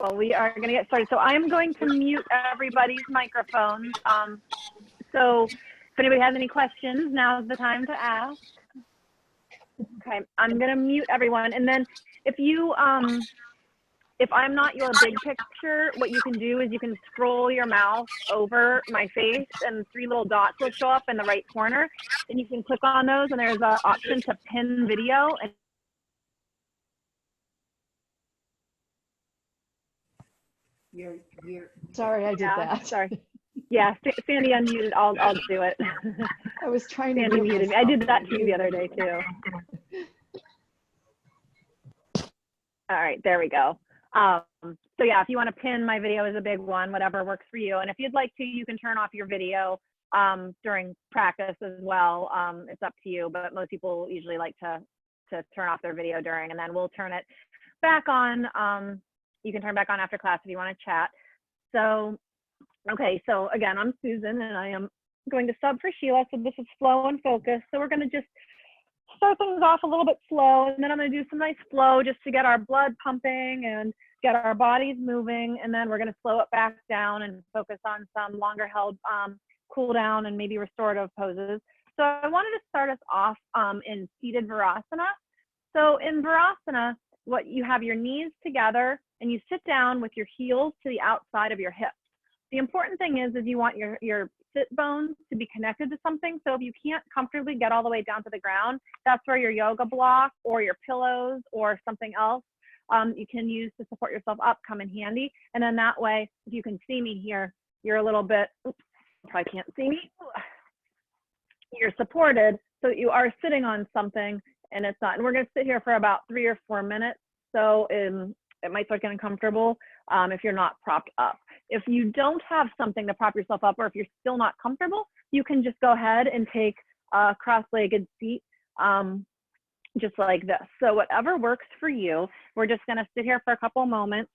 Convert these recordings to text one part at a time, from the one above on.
Well, we are going to get started. So I'm going to mute everybody's microphones. So if anybody has any questions, now's the time to ask. Okay, I'm going to mute everyone. And then if you, if I'm not your big picture, what you can do is you can scroll your mouse over my face and 3 little dots will show up in the right corner. And you can click on those and there's an option to pin video. And Sorry, I did that. Sorry. Yeah, Sandy unmuted. I'll do it. I was trying to Sandy muted me. I did that to you the other day too. All right, there we go. So yeah, if you want to pin my video is a big one, whatever works for you. And if you'd like to, you can turn off your video during practice as well. It's up to you, but most people usually like to turn off their video during, and then we'll turn it back on. You can turn back on after class if you want to chat. So, okay, so again, I'm Susan and I am going to sub for Sheila. So this is flow and focus. So we're going to just start things off a little bit slow, and then I'm going to do some nice flow just to get our blood pumping and get our bodies moving. And then we're going to slow it back down and focus on some longer held cool down and maybe restorative poses. So I wanted to start us off in seated Virasana. So in Virasana, what you have your knees together and you sit down with your heels to the outside of your hips. The important thing is you want your sit bones to be connected to something. So if you can't comfortably get all the way down to the ground, that's where your yoga block or your pillows or something else you can use to support yourself up come in handy. And then that way, if you can see me here, you're a little bit, oops, probably can't see me. You're supported so that you are sitting on something and it's not. And we're going to sit here for about 3 or 4 minutes. So it might start getting uncomfortable if you're not propped up. If you don't have something to prop yourself up, or if you're still not comfortable, you can just go ahead and take a cross-legged seat just like this. So whatever works for you, we're just going to sit here for a couple of moments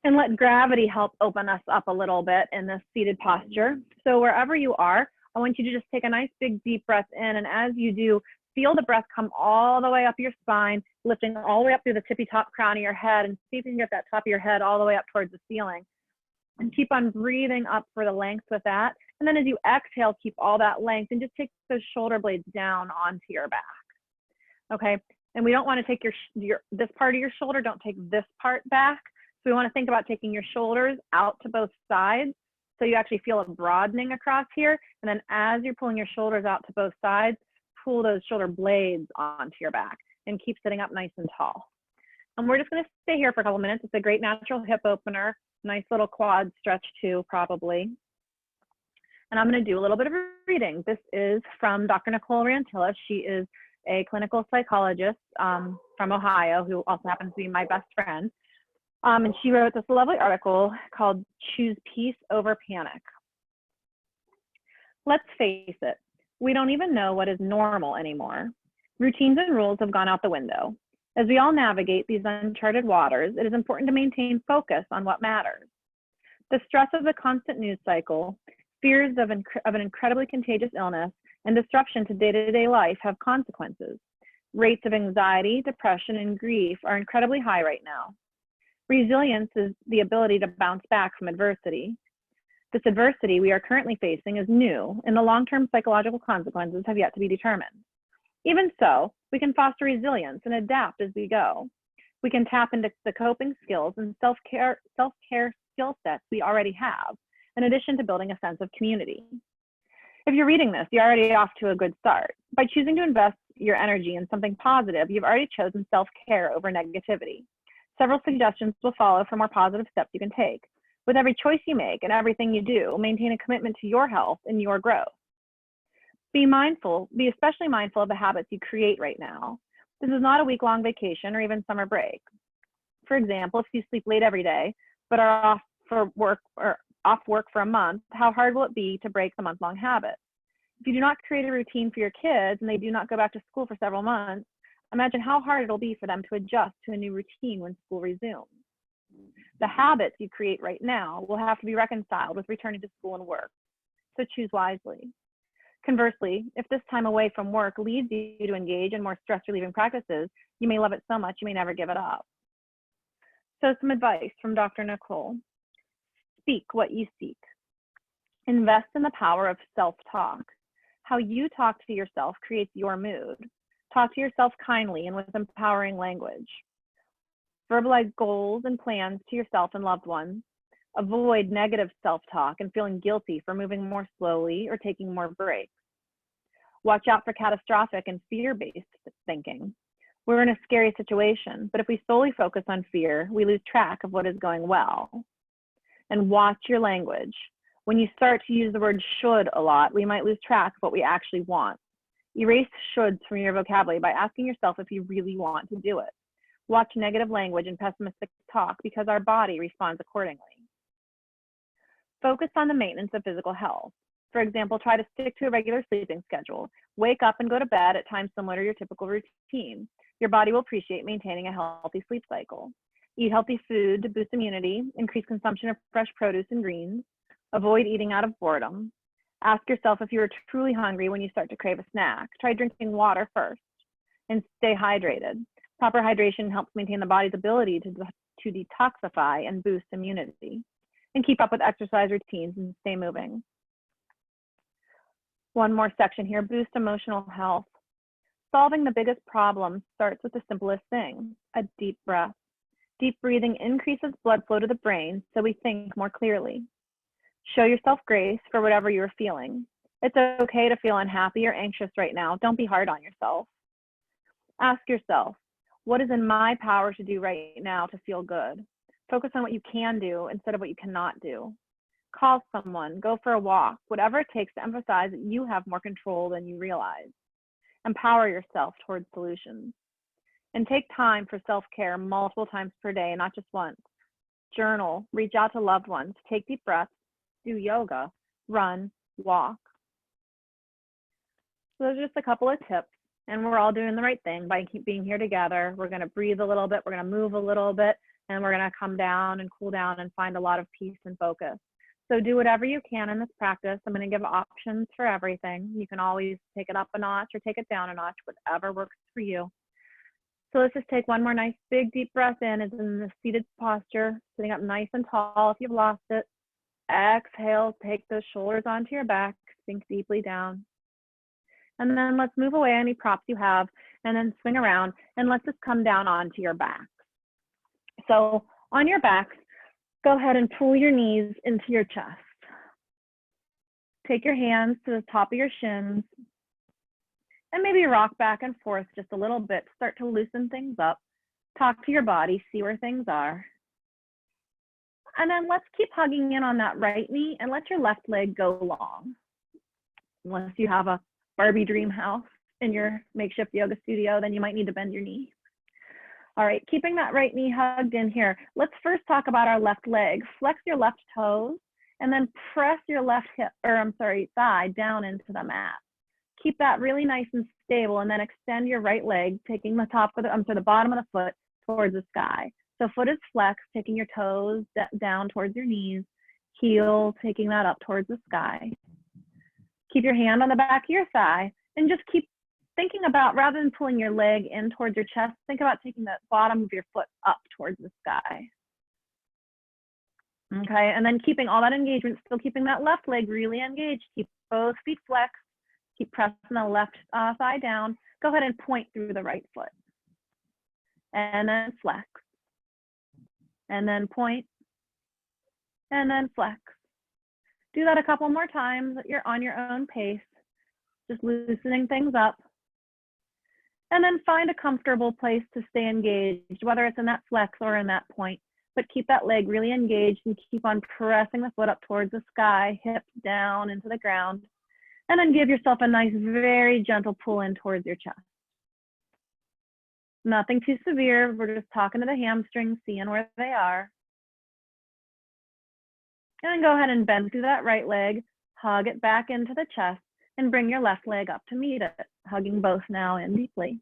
and let gravity help open us up a little bit in this seated posture. So wherever you are, I want you to just take a nice big deep breath in, and as you do, feel the breath come all the way up your spine, lifting all the way up through the tippy top crown of your head, and see if you can get that top of your head all the way up towards the ceiling. And keep on breathing up for the length with that. And then as you exhale, keep all that length and just take those shoulder blades down onto your back. Okay, and we don't want to take this part of your shoulder, don't take this part back. So we want to think about taking your shoulders out to both sides. So you actually feel a broadening across here. And then as you're pulling your shoulders out to both sides, pull those shoulder blades onto your back and keep sitting up nice and tall. And we're just going to stay here for a couple minutes. It's a great natural hip opener. Nice little quad stretch too, probably. And I'm going to do a little bit of reading. This is from Dr. Nicole Rantilla. She is a clinical psychologist from Ohio, who also happens to be my best friend. And she wrote this lovely article called Choose Peace Over Panic. Let's face it, we don't even know what is normal anymore. Routines and rules have gone out the window. As we all navigate these uncharted waters, it is important to maintain focus on what matters. The stress of the constant news cycle, fears of an incredibly contagious illness, and disruption to day-to-day life have consequences. Rates of anxiety, depression, and grief are incredibly high right now. Resilience is the ability to bounce back from adversity. This adversity we are currently facing is new, and the long-term psychological consequences have yet to be determined. Even so, we can foster resilience and adapt as we go. We can tap into the coping skills and self-care skill sets we already have, in addition to building a sense of community. If you're reading this, you're already off to a good start. By choosing to invest your energy in something positive, you've already chosen self-care over negativity. Several suggestions will follow for more positive steps you can take. With every choice you make and everything you do, maintain a commitment to your health and your growth. Be especially mindful of the habits you create right now. This is not a week-long vacation or even summer break. For example, if you sleep late every day, but are off work for a month, how hard will it be to break the month-long habit? If you do not create a routine for your kids and they do not go back to school for several months, imagine how hard it'll be for them to adjust to a new routine when school resumes. The habits you create right now will have to be reconciled with returning to school and work, so choose wisely. Conversely, if this time away from work leads you to engage in more stress-relieving practices, you may love it so much you may never give it up. So some advice from Dr. Nicole. Speak what you seek. Invest in the power of self-talk. How you talk to yourself creates your mood. Talk to yourself kindly and with empowering language. Verbalize goals and plans to yourself and loved ones. Avoid negative self-talk and feeling guilty for moving more slowly or taking more breaks. Watch out for catastrophic and fear-based thinking. We're in a scary situation, but if we solely focus on fear, we lose track of what is going well. And watch your language. When you start to use the word should a lot, we might lose track of what we actually want. Erase shoulds from your vocabulary by asking yourself if you really want to do it. Watch negative language and pessimistic talk because our body responds accordingly. Focus on the maintenance of physical health. For example, try to stick to a regular sleeping schedule. Wake up and go to bed at times similar to your typical routine. Your body will appreciate maintaining a healthy sleep cycle. Eat healthy food to boost immunity. Increase consumption of fresh produce and greens. Avoid eating out of boredom. Ask yourself if you are truly hungry when you start to crave a snack. Try drinking water first and stay hydrated. Proper hydration helps maintain the body's ability to detoxify and boost immunity. And keep up with exercise routines and stay moving. One more section here, boost emotional health. Solving the biggest problem starts with the simplest thing, a deep breath. Deep breathing increases blood flow to the brain so we think more clearly. Show yourself grace for whatever you're feeling. It's okay to feel unhappy or anxious right now. Don't be hard on yourself. Ask yourself, what is in my power to do right now to feel good? Focus on what you can do instead of what you cannot do. Call someone, go for a walk, whatever it takes to emphasize that you have more control than you realize. Empower yourself towards solutions. And take time for self-care multiple times per day, not just once. Journal, reach out to loved ones, take deep breaths, do yoga, run, walk. So those are just a couple of tips, and we're all doing the right thing by being here together. We're gonna breathe a little bit, we're gonna move a little bit, and we're gonna come down and cool down and find a lot of peace and focus. So do whatever you can in this practice. I'm gonna give options for everything. You can always take it up a notch or take it down a notch, whatever works for you. So let's just take one more nice big deep breath in. It's in the seated posture, sitting up nice and tall if you've lost it. Exhale, take those shoulders onto your back, sink deeply down. And then let's move away any props you have and then swing around and let's just come down onto your back. So on your back, go ahead and pull your knees into your chest. Take your hands to the top of your shins and maybe rock back and forth just a little bit. Start to loosen things up. Talk to your body, see where things are. And then let's keep hugging in on that right knee and let your left leg go long. Unless you have a Barbie dream house in your makeshift yoga studio, then you might need to bend your knee. All right, keeping that right knee hugged in here. Let's first talk about our left leg. Flex your left toes and then press your left hip, thigh down into the mat. Keep that really nice and stable and then extend your right leg, taking the the bottom of the foot towards the sky. So foot is flexed, taking your toes down towards your knees, heel, taking that up towards the sky. Keep your hand on the back of your thigh and just keep thinking about, rather than pulling your leg in towards your chest, think about taking the bottom of your foot up towards the sky. Okay, and then keeping all that engagement, still keeping that left leg really engaged. Keep both feet flexed. Keep pressing the left thigh down. Go ahead and point through the right foot. And then flex. And then point. And then flex. Do that a couple more times. You're on your own pace. Just loosening things up. And then find a comfortable place to stay engaged, whether it's in that flex or in that point. But keep that leg really engaged and keep on pressing the foot up towards the sky, hips down into the ground. And then give yourself a nice, very gentle pull in towards your chest. Nothing too severe. We're just talking to the hamstrings, seeing where they are. And then go ahead and bend through that right leg, hug it back into the chest, and bring your left leg up to meet it, hugging both now in deeply.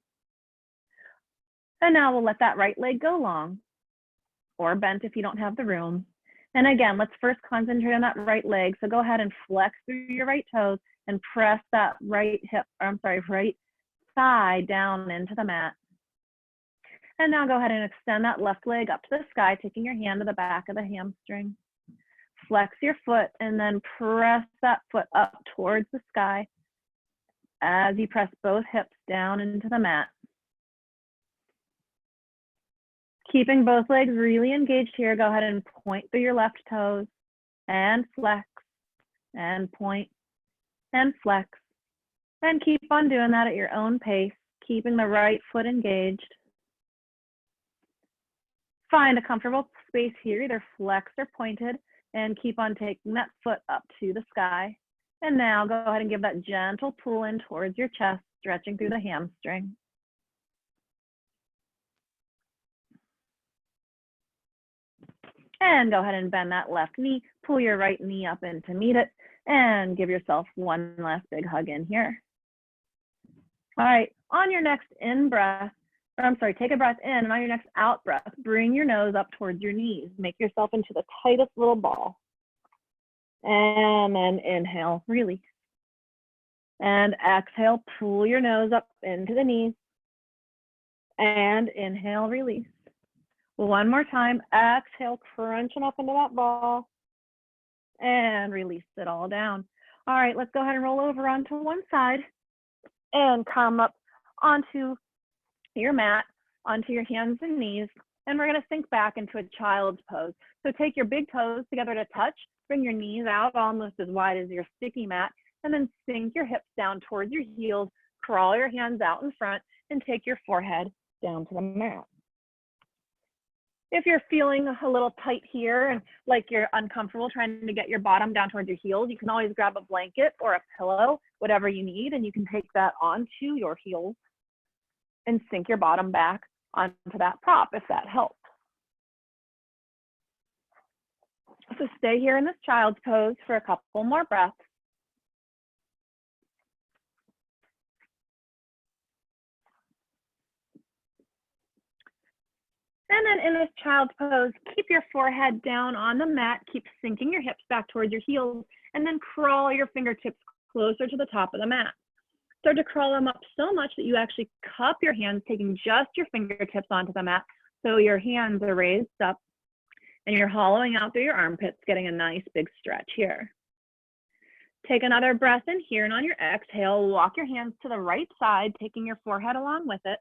And now we'll let that right leg go long, or bent if you don't have the room. And again, let's first concentrate on that right leg. So go ahead and flex through your right toes and press that right thigh down into the mat. And now go ahead and extend that left leg up to the sky, taking your hand to the back of the hamstring. Flex your foot and then press that foot up towards the sky as you press both hips down into the mat. Keeping both legs really engaged here, go ahead and point through your left toes and flex and point and flex. And keep on doing that at your own pace, keeping the right foot engaged. Find a comfortable space here, either flexed or pointed, and keep on taking that foot up to the sky. And now go ahead and give that gentle pull in towards your chest, stretching through the hamstring. And go ahead and bend that left knee, pull your right knee up in to meet it, and give yourself one last big hug in here. All right, on your next in breath, take a breath in, and on your next out breath, bring your nose up towards your knees. Make yourself into the tightest little ball. And then inhale, release. And exhale, pull your nose up into the knees. And inhale, release. One more time, exhale, crunching up into that ball. And release it all down. All right, let's go ahead and roll over onto one side and come up onto your mat, onto your hands and knees, and we're going to sink back into a child's pose. So take your big toes together to touch, bring your knees out almost as wide as your sticky mat, and then sink your hips down towards your heels, crawl your hands out in front, and take your forehead down to the mat. If you're feeling a little tight here and like you're uncomfortable trying to get your bottom down towards your heels, you can always grab a blanket or a pillow, whatever you need, and you can take that onto your heels and sink your bottom back onto that prop if that helps. So stay here in this child's pose for a couple more breaths. And then in this child's pose, keep your forehead down on the mat, keep sinking your hips back towards your heels, and then crawl your fingertips closer to the top of the mat. Start to crawl them up so much that you actually cup your hands, taking just your fingertips onto the mat. So your hands are raised up and you're hollowing out through your armpits, getting a nice big stretch here. Take another breath in here, and on your exhale, walk your hands to the right side, taking your forehead along with it.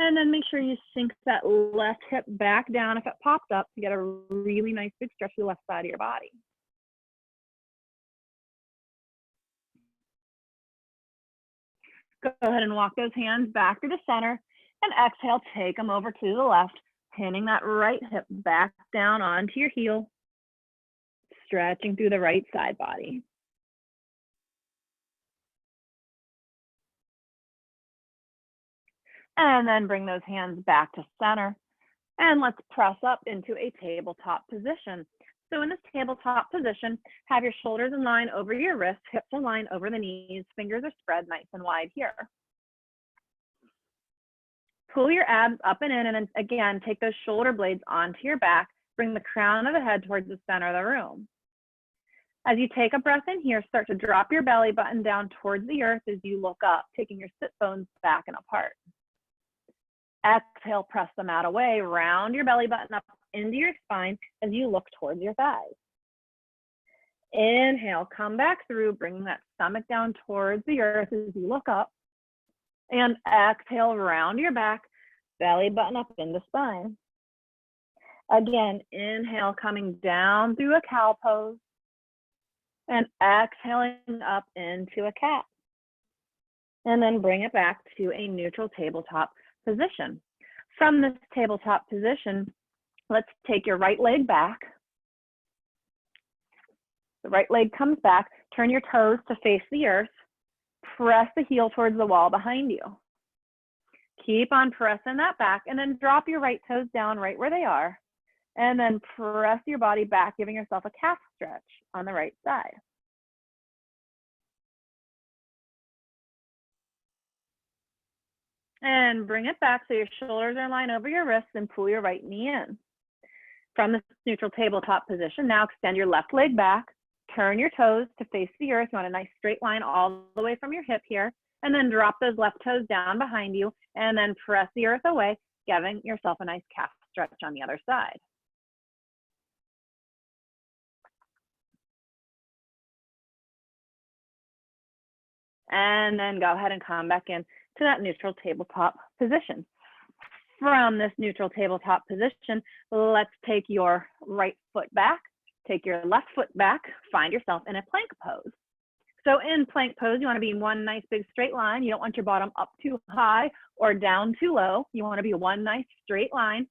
And then make sure you sink that left hip back down if it popped up to get a really nice big stretch to the left side of your body. Go ahead and walk those hands back to the center, and exhale, take them over to the left, pinning that right hip back down onto your heel, stretching through the right side body. And then bring those hands back to center. And let's press up into a tabletop position. So in this tabletop position, have your shoulders in line over your wrists, hips in line over the knees, fingers are spread nice and wide here. Pull your abs up and in, and then again, take those shoulder blades onto your back, bring the crown of the head towards the center of the room. As you take a breath in here, start to drop your belly button down towards the earth as you look up, taking your sit bones back and apart. Exhale, press the mat away, round your belly button up into your spine as you look towards your thighs. Inhale, come back through, bring that stomach down towards the earth as you look up. And exhale, round your back, belly button up in the spine. Again, inhale, coming down through a cow pose. And exhaling up into a cat. And then bring it back to a neutral tabletop position. From this tabletop position, let's take your right leg back. The right leg comes back, turn your toes to face the earth, press the heel towards the wall behind you. Keep on pressing that back, and then drop your right toes down right where they are, and then press your body back, giving yourself a calf stretch on the right side. And bring it back so your shoulders are in line over your wrists, and pull your right knee in. From this neutral tabletop position, now extend your left leg back, turn your toes to face the earth. You want a nice straight line all the way from your hip here, and then drop those left toes down behind you, and then press the earth away, giving yourself a nice calf stretch on the other side. And then go ahead and come back in to that neutral tabletop position. From this neutral tabletop position, let's take your right foot back, take your left foot back, find yourself in a plank pose. So in plank pose, you want to be one nice big straight line. You don't want your bottom up too high or down too low. You want to be one nice straight line.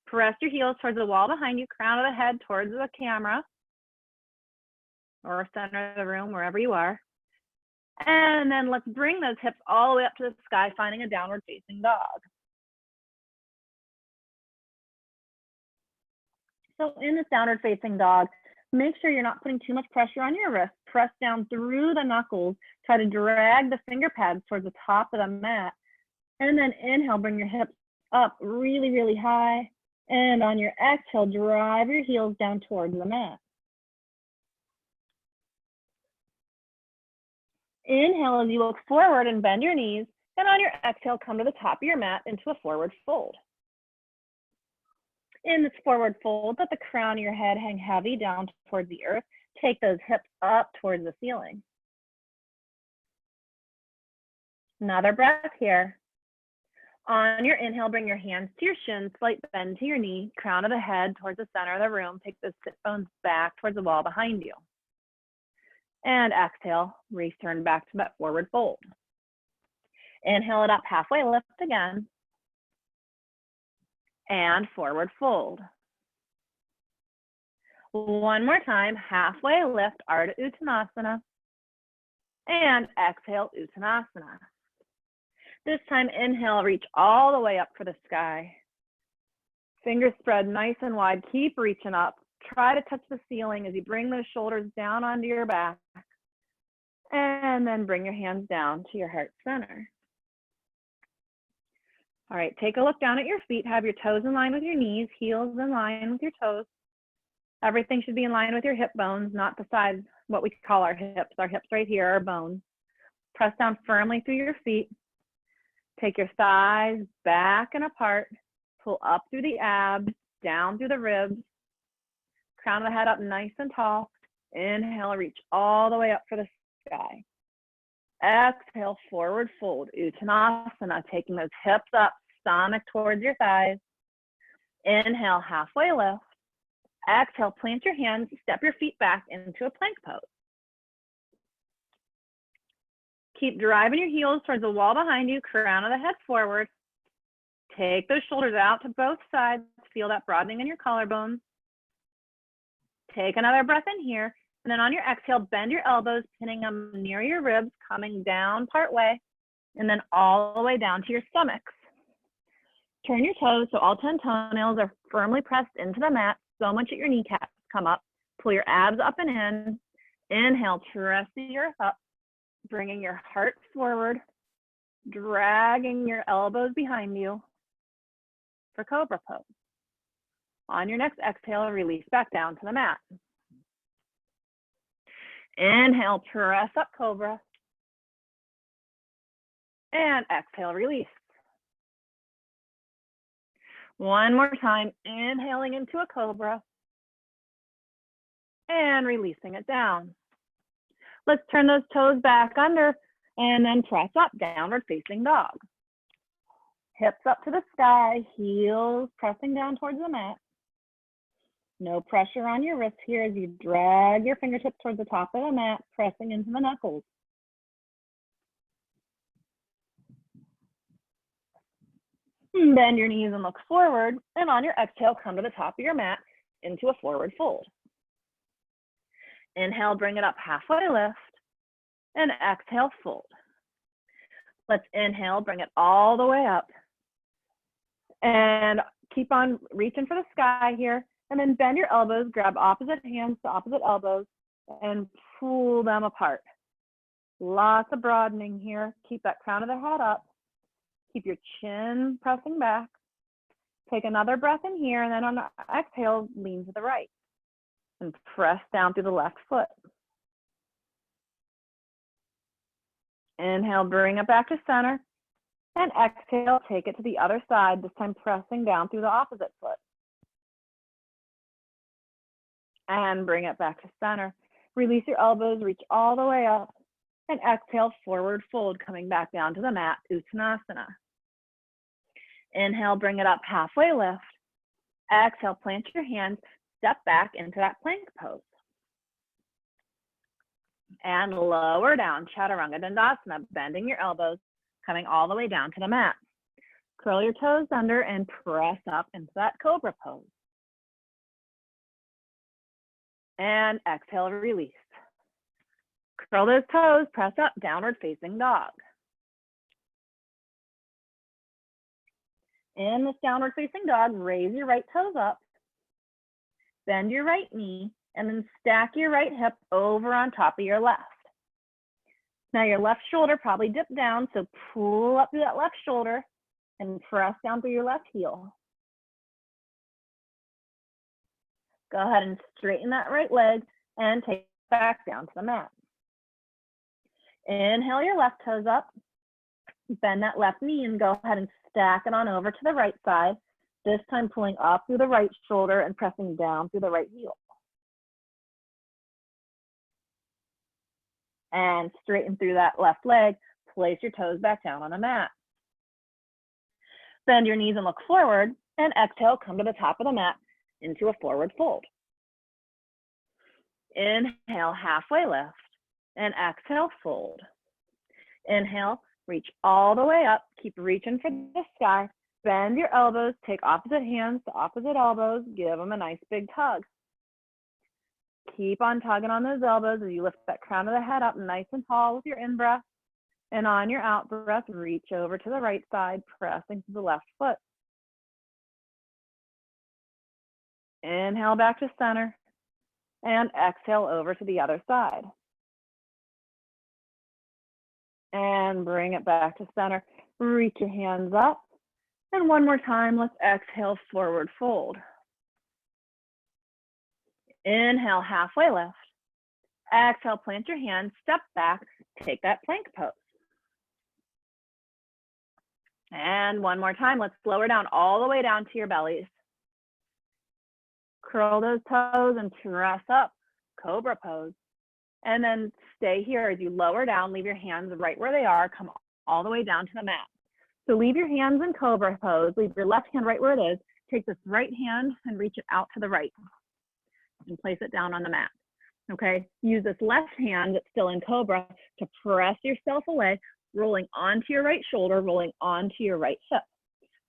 Press your heels towards the wall behind you, crown of the head towards the camera or center of the room, wherever you are. And then let's bring those hips all the way up to the sky, finding a downward facing dog. So in this downward facing dog, make sure you're not putting too much pressure on your wrist. Press down through the knuckles. Try to drag the finger pads towards the top of the mat. And then inhale, bring your hips up really, really high. And on your exhale, drive your heels down towards the mat. Inhale as you look forward and bend your knees. And on your exhale, come to the top of your mat into a forward fold. In this forward fold, let the crown of your head hang heavy down towards the earth. Take those hips up towards the ceiling. Another breath here. On your inhale, bring your hands to your shins, slight bend to your knee, crown of the head towards the center of the room. Take those sit bones back towards the wall behind you. And exhale, return back to that forward fold. Inhale it up, halfway lift again. And forward fold. One more time, halfway lift, Ardha Uttanasana. And exhale, Uttanasana. This time, inhale, reach all the way up for the sky. Fingers spread nice and wide, keep reaching up. Try to touch the ceiling as you bring those shoulders down onto your back. And then bring your hands down to your heart center. All right, take a look down at your feet. Have your toes in line with your knees, heels in line with your toes. Everything should be in line with your hip bones, not the sides, what we call our hips. Our hips right here are bones. Press down firmly through your feet. Take your thighs back and apart. Pull up through the abs, down through the ribs. Crown of the head up nice and tall. Inhale, reach all the way up for the sky. Exhale, forward fold, Uttanasana, taking those hips up, stomach towards your thighs. Inhale, halfway lift. Exhale, plant your hands, step your feet back into a plank pose. Keep driving your heels towards the wall behind you, crown of the head forward. Take those shoulders out to both sides. Feel that broadening in your collarbones. Take another breath in here. And then on your exhale, bend your elbows, pinning them near your ribs, coming down part way, and then all the way down to your stomachs. Turn your toes so all 10 toenails are firmly pressed into the mat, so much that your kneecaps come up. Pull your abs up and in. Inhale, press the earth up, bringing your heart forward, dragging your elbows behind you for Cobra pose. On your next exhale, release back down to the mat. Inhale, press up Cobra. And exhale, release. One more time, inhaling into a Cobra. And releasing it down. Let's turn those toes back under and then press up, downward facing dog. Hips up to the sky, heels pressing down towards the mat. No pressure on your wrists here as you drag your fingertips towards the top of the mat, pressing into the knuckles. Bend your knees and look forward, and on your exhale, come to the top of your mat into a forward fold. Inhale, bring it up, halfway lift, and exhale, fold. Let's inhale, bring it all the way up, and keep on reaching for the sky here. And then bend your elbows, grab opposite hands to opposite elbows, and pull them apart. Lots of broadening here. Keep that crown of the head up. Keep your chin pressing back. Take another breath in here, and then on the exhale, lean to the right. And press down through the left foot. Inhale, bring it back to center. And exhale, take it to the other side, this time pressing down through the opposite foot. And bring it back to center. Release your elbows, reach all the way up. And exhale, forward fold, coming back down to the mat, Uttanasana. Inhale, bring it up, halfway lift. Exhale, plant your hands, step back into that plank pose. And lower down, Chaturanga Dandasana, bending your elbows, coming all the way down to the mat. Curl your toes under and press up into that cobra pose. And exhale, release. Curl those toes, press up, downward facing dog. In this downward facing dog, raise your right toes up, bend your right knee, and then stack your right hip over on top of your left. Now your left shoulder probably dipped down, so pull up through that left shoulder and press down through your left heel. Go ahead and straighten that right leg and take it back down to the mat. Inhale your left toes up, bend that left knee and go ahead and stack it on over to the right side, this time pulling up through the right shoulder and pressing down through the right heel. And straighten through that left leg, place your toes back down on the mat. Bend your knees and look forward, and exhale, come to the top of the mat into a forward fold. Inhale, halfway lift, and exhale, fold. Inhale, reach all the way up, keep reaching for the sky, bend your elbows, take opposite hands to opposite elbows, give them a nice big tug. Keep on tugging on those elbows as you lift that crown of the head up nice and tall with your in-breath. And on your out-breath, reach over to the right side, pressing to the left foot. Inhale back to center. And exhale over to the other side. And bring it back to center. Reach your hands up. And one more time, let's exhale, forward fold. Inhale, halfway lift. Exhale, plant your hands, step back, take that plank pose. And one more time, let's lower down all the way down to your bellies. Curl those toes and press up, cobra pose. And then stay here as you lower down, leave your hands right where they are, come all the way down to the mat. So leave your hands in cobra pose, leave your left hand right where it is, take this right hand and reach it out to the right and place it down on the mat. Okay, use this left hand that's still in cobra to press yourself away, rolling onto your right shoulder, rolling onto your right hip.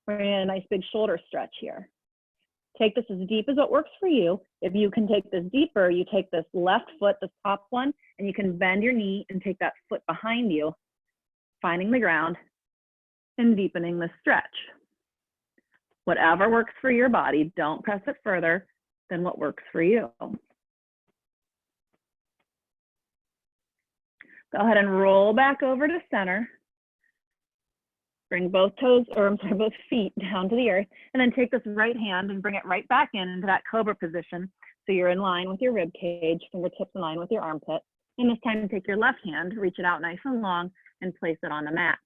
We're in a nice big shoulder stretch here. Take this as deep as what works for you. If you can take this deeper, you take this left foot, the top one, and you can bend your knee and take that foot behind you, finding the ground and deepening the stretch. Whatever works for your body, don't press it further than what works for you. Go ahead and roll back over to center. Bring both toes, or I'm sorry, both feet down to the earth, and then take this right hand and bring it right back into that cobra position. So you're in line with your rib cage, fingertips in line with your armpit. And this time, take your left hand, reach it out nice and long, and place it on the mat.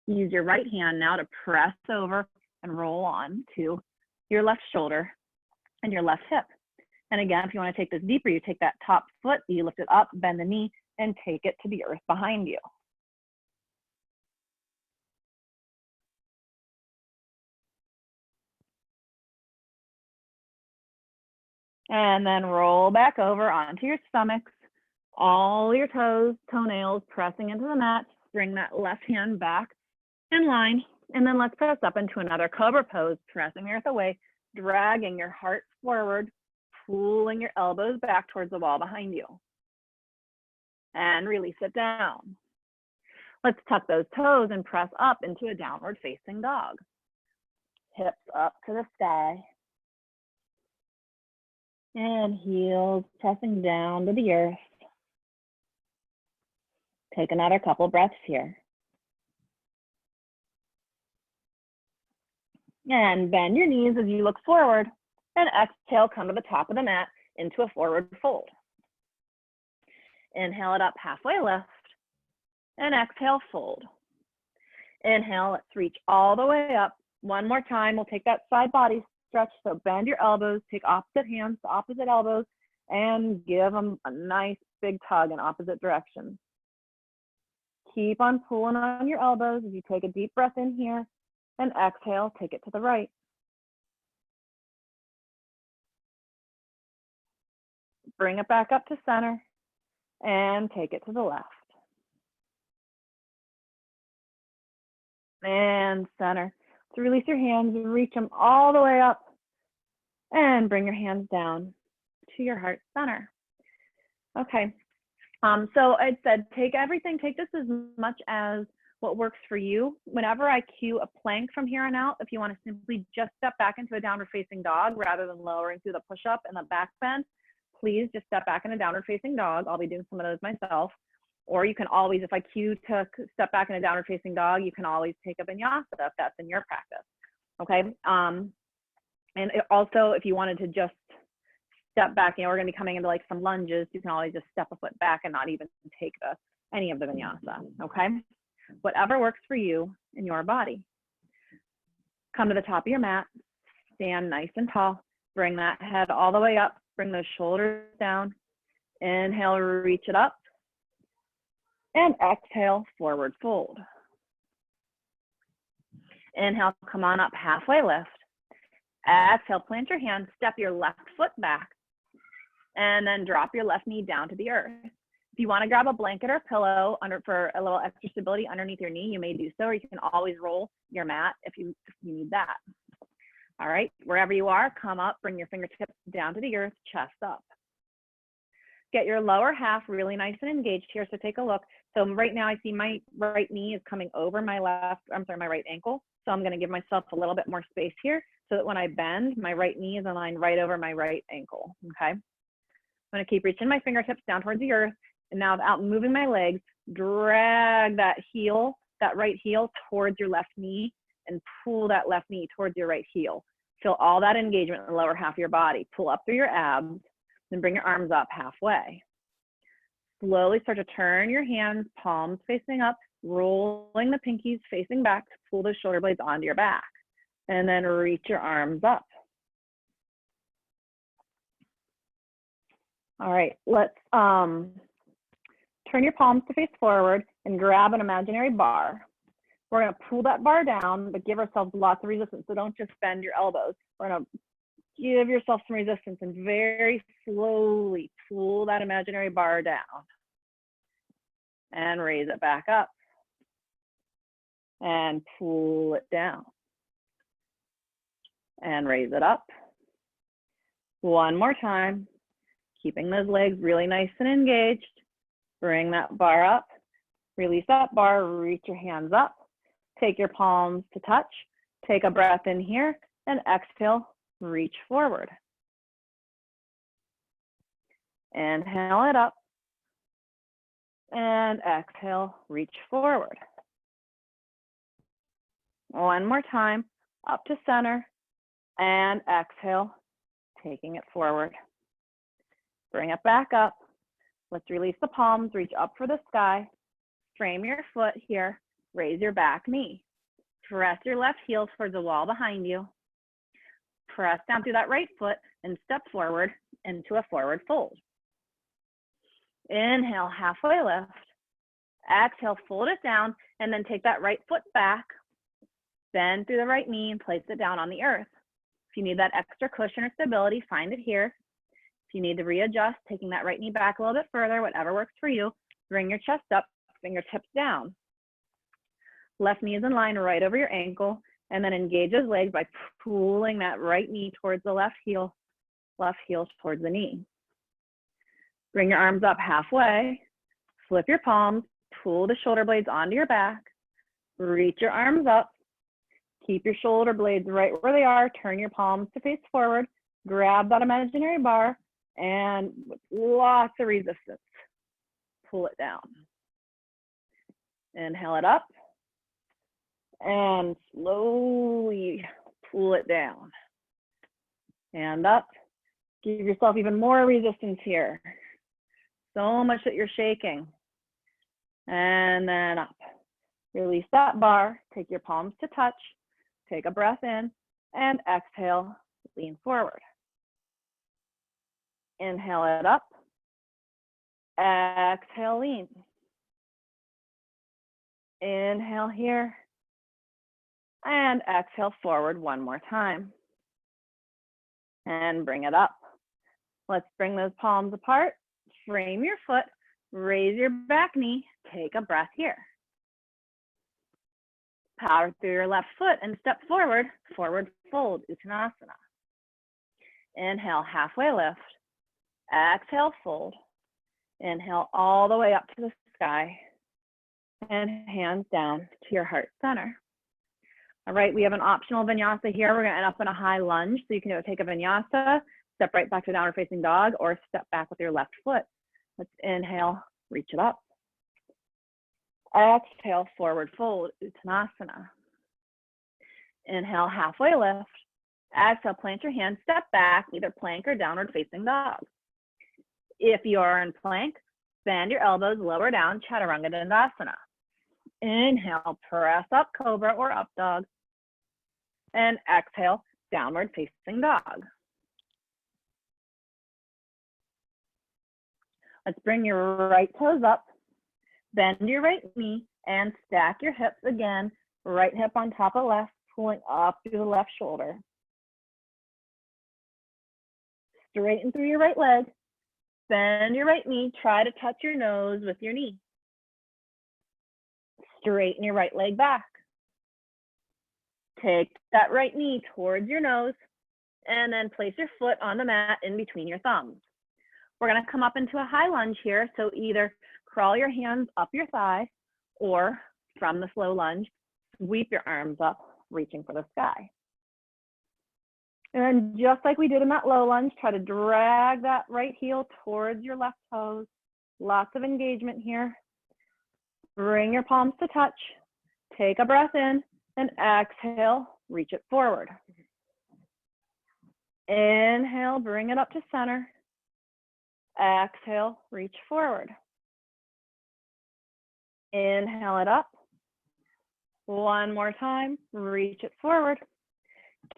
Use your right hand now to press over and roll on to your left shoulder and your left hip. And again, if you want to take this deeper, you take that top foot, you lift it up, bend the knee, and take it to the earth behind you. And then roll back over onto your stomachs, all your toes, toenails pressing into the mat. Bring that left hand back in line. And then let's press up into another cobra pose, pressing the earth away, dragging your heart forward, pulling your elbows back towards the wall behind you. And release it down. Let's tuck those toes and press up into a downward facing dog. Hips up to the sky. And heels pressing down to the earth. Take another couple breaths here. And bend your knees as you look forward. And exhale, come to the top of the mat into a forward fold. Inhale it up, halfway lift. And exhale, fold. Inhale, let's reach all the way up. One more time, we'll take that side body stretch. So bend your elbows, take opposite hands to opposite elbows, and give them a nice big tug in opposite directions. Keep on pulling on your elbows as you take a deep breath in here, and exhale, take it to the right. Bring it back up to center, and take it to the left. And center. So release your hands, reach them all the way up, and bring your hands down to your heart center. Okay, so I said take this as much as what works for you. Whenever I cue a plank from here on out, if you want to simply just step back into a downward facing dog rather than lowering through the push-up and the back bend, please just step back in a downward facing dog. I'll be doing some of those myself. Or you can always, if I cue to step back in a downward facing dog, you can always take a vinyasa if that's in your practice, okay? And also, if you wanted to just step back, we're gonna be coming into like some lunges, you can always just step a foot back and not even take any of the vinyasa, okay? Whatever works for you in your body. Come to the top of your mat, stand nice and tall, bring that head all the way up, bring those shoulders down, inhale, reach it up, and exhale, forward fold. Inhale, come on up, halfway lift. Exhale, plant your hands, step your left foot back, and then drop your left knee down to the earth. If you want to grab a blanket or pillow for a little extra stability underneath your knee, you may do so, or you can always roll your mat if you need that. All right, wherever you are, come up, bring your fingertips down to the earth, chest up. Get your lower half really nice and engaged here, so take a look. So right now I see my right knee is coming over my my right ankle. So I'm gonna give myself a little bit more space here so that when I bend, my right knee is aligned right over my right ankle, okay? I'm gonna keep reaching my fingertips down towards the earth, and now without moving my legs, drag that right heel towards your left knee and pull that left knee towards your right heel. Feel all that engagement in the lower half of your body. Pull up through your abs, then bring your arms up halfway. Slowly start to turn your hands, palms facing up, rolling the pinkies facing back to pull those shoulder blades onto your back. And then reach your arms up. All right, let's turn your palms to face forward and grab an imaginary bar. We're gonna pull that bar down, but give ourselves lots of resistance. So don't just bend your elbows. We're gonna give yourself some resistance and very slowly pull that imaginary bar down and raise it back up and pull it down and raise it up. One more time, keeping those legs really nice and engaged. Bring that bar up, release that bar, reach your hands up, take your palms to touch, take a breath in here, and exhale, reach forward. Inhale it up, and exhale, reach forward. One more time, up to center, and exhale, taking it forward. Bring it back up. Let's release the palms, reach up for the sky, frame your foot here, raise your back knee. Press your left heel towards the wall behind you. Press down through that right foot and step forward into a forward fold. Inhale, halfway lift. Exhale, fold it down, and then take that right foot back, bend through the right knee and place it down on the earth. If you need that extra cushion or stability, find it here. If you need to readjust, taking that right knee back a little bit further, whatever works for you, bring your chest up, fingertips down. Left knee is in line right over your ankle, and then engage those legs by pulling that right knee towards the left heel towards the knee. Bring your arms up halfway, flip your palms, pull the shoulder blades onto your back, reach your arms up, keep your shoulder blades right where they are, turn your palms to face forward, grab that imaginary bar, and with lots of resistance, pull it down. Inhale it up, and slowly pull it down. And up, give yourself even more resistance here. So much that you're shaking. And then up. Release that bar, take your palms to touch, take a breath in, and exhale, lean forward. Inhale it up, exhale, lean. Inhale here, and exhale forward one more time. And bring it up. Let's bring those palms apart, frame your foot, raise your back knee, take a breath here. Power through your left foot and step forward, forward fold, Uttanasana. Inhale, halfway lift. Exhale, fold. Inhale all the way up to the sky. And hands down to your heart center. All right, we have an optional vinyasa here. We're gonna end up in a high lunge. So you can take a vinyasa, step right back to downward facing dog, or step back with your left foot. Let's inhale, reach it up. Exhale, forward fold, Uttanasana. Inhale, halfway lift. Exhale, plant your hands, step back, either plank or downward facing dog. If you are in plank, bend your elbows, lower down, Chaturanga Dandasana. Inhale, press up, cobra or up dog. And exhale, downward facing dog. Let's bring your right toes up, bend your right knee, and stack your hips again. Right hip on top of left, pulling up through the left shoulder. Straighten through your right leg, bend your right knee, try to touch your nose with your knee. Straighten your right leg back. Take that right knee towards your nose, and then place your foot on the mat in between your thumbs. We're gonna come up into a high lunge here, so either crawl your hands up your thigh, or from the slow lunge, sweep your arms up, reaching for the sky. And then just like we did in that low lunge, try to drag that right heel towards your left toes. Lots of engagement here. Bring your palms to touch. Take a breath in and exhale, reach it forward. Inhale, bring it up to center. Exhale, reach forward. Inhale it up. One more time, reach it forward.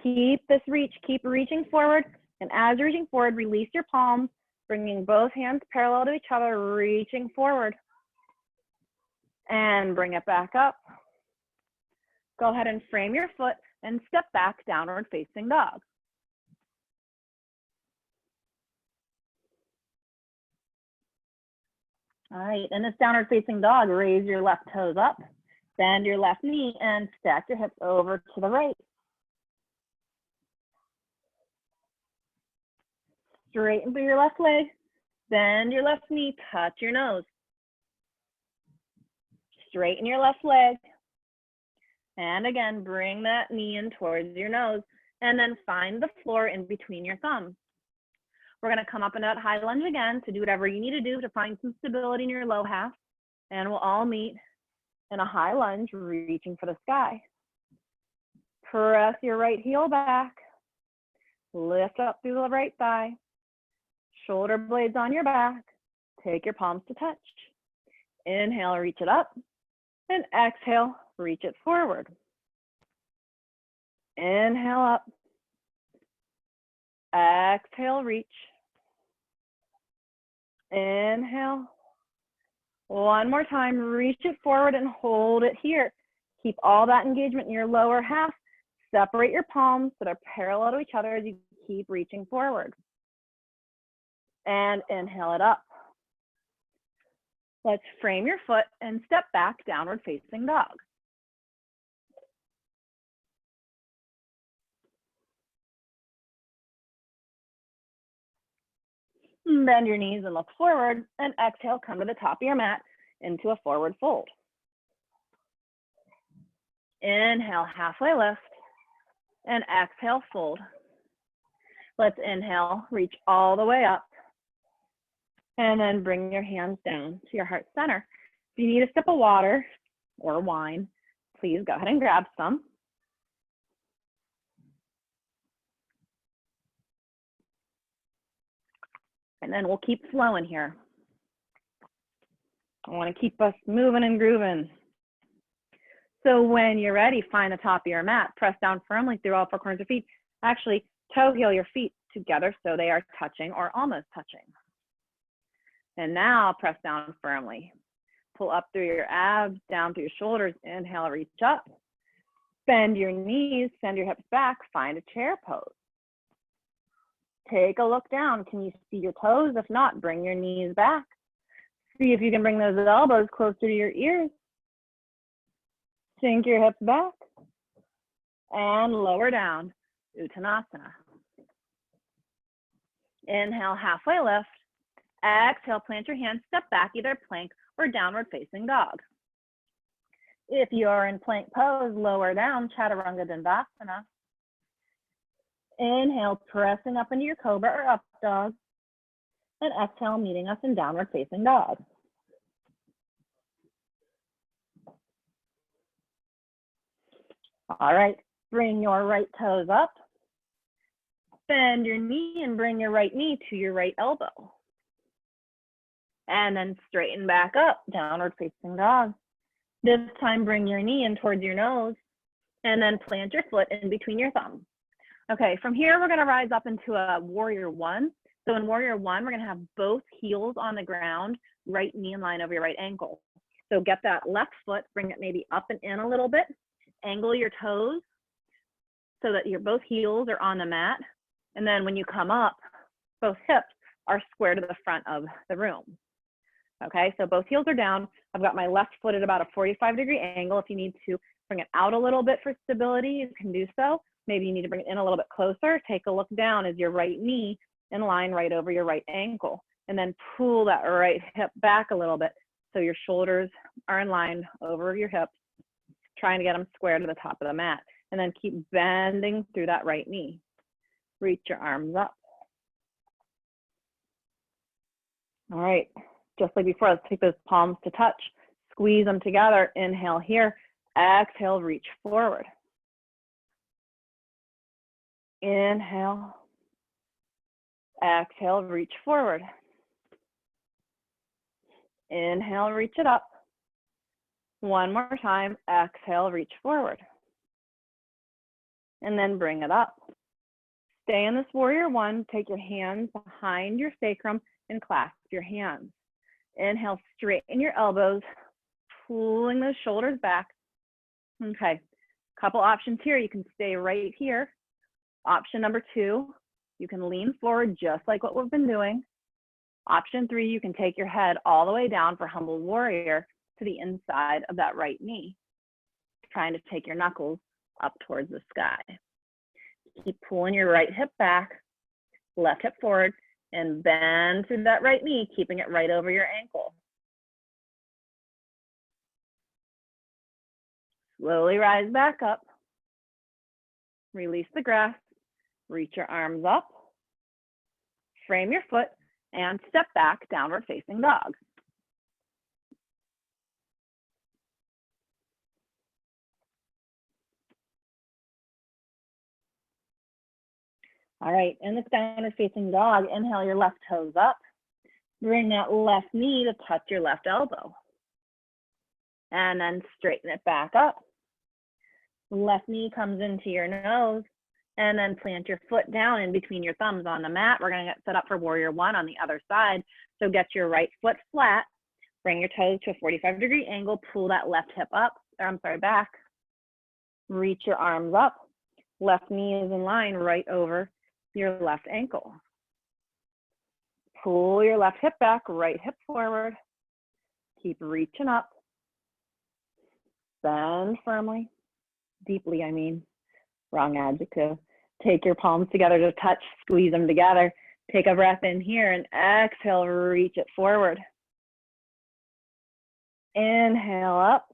Keep this reach, keep reaching forward. And as you're reaching forward, release your palms, bringing both hands parallel to each other, reaching forward. And bring it back up. Go ahead and frame your foot and step back, downward facing dog. All right, in this downward facing dog, raise your left toes up, bend your left knee, and stack your hips over to the right. Straighten through your left leg, bend your left knee, touch your nose. Straighten your left leg. And again, bring that knee in towards your nose, and then find the floor in between your thumbs. We're gonna come up in that high lunge again to do whatever you need to do to find some stability in your low half, and we'll all meet in a high lunge, reaching for the sky. Press your right heel back, lift up through the right thigh, shoulder blades on your back, take your palms to touch. Inhale, reach it up, and exhale, reach it forward. Inhale up. Exhale, reach. Inhale. One more time, reach it forward and hold it here. Keep all that engagement in your lower half. Separate your palms that are parallel to each other as you keep reaching forward. And inhale it up. Let's frame your foot and step back, downward facing dog. Bend your knees and look forward, and exhale, come to the top of your mat into a forward fold. Inhale, halfway lift, and exhale, fold. Let's inhale, reach all the way up, and then bring your hands down to your heart center. If you need a sip of water or wine, please go ahead and grab some. And then we'll keep flowing here. I want to keep us moving and grooving. So when you're ready, find the top of your mat, press down firmly through all four corners of your feet. Actually, toe heel your feet together so they are touching or almost touching. And now press down firmly. Pull up through your abs, down through your shoulders. Inhale, reach up. Bend your knees, send your hips back, find a chair pose. Take a look down. Can you see your toes? If not, bring your knees back. See if you can bring those elbows closer to your ears. Sink your hips back and lower down, Uttanasana. Inhale, halfway lift. Exhale, plant your hands, step back, either plank or downward facing dog. If you are in plank pose, lower down, Chaturanga Dandasana. Inhale, pressing up into your cobra or up dog. And exhale, meeting us in downward facing dog. All right, bring your right toes up. Bend your knee and bring your right knee to your right elbow. And then straighten back up, downward facing dog. This time, bring your knee in towards your nose and then plant your foot in between your thumbs. Okay, from here, we're gonna rise up into a warrior one. So in warrior one, we're gonna have both heels on the ground, right knee in line over your right ankle. So get that left foot, bring it maybe up and in a little bit, angle your toes so that your both heels are on the mat. And then when you come up, both hips are square to the front of the room. Okay, so both heels are down. I've got my left foot at about a 45-degree angle. If you need to bring it out a little bit for stability, you can do so. Maybe you need to bring it in a little bit closer. Take a look down as your right knee in line right over your right ankle. And then pull that right hip back a little bit so your shoulders are in line over your hips, trying to get them square to the top of the mat. And then keep bending through that right knee. Reach your arms up. All right, just like before, let's take those palms to touch. Squeeze them together. Inhale here. Exhale, reach forward. Inhale. Exhale, reach forward. Inhale, reach it up. One more time. Exhale, reach forward. And then bring it up. Stay in this warrior one. Take your hands behind your sacrum and clasp your hands. Inhale, straighten your elbows, pulling those shoulders back. Okay, couple options here. You can stay right here. Option number two, you can lean forward just like what we've been doing. Option three, you can take your head all the way down for humble warrior to the inside of that right knee, trying to take your knuckles up towards the sky. Keep pulling your right hip back, left hip forward, and bend through that right knee, keeping it right over your ankle. Slowly rise back up. Release the grasp. Reach your arms up. Frame your foot and step back, downward facing dog. All right, in this downward facing dog, inhale your left toes up. Bring that left knee to touch your left elbow. And then straighten it back up. Left knee comes into your nose, and then plant your foot down in between your thumbs on the mat. We're gonna get set up for warrior one on the other side. So get your right foot flat, bring your toes to a 45-degree angle, pull that left hip up, or I'm sorry, back. Reach your arms up. Left knee is in line right over your left ankle. Pull your left hip back, right hip forward. Keep reaching up. Bend firmly, deeply, I mean, wrong adjective. Take your palms together to touch, squeeze them together. Take a breath in here and exhale, reach it forward. Inhale up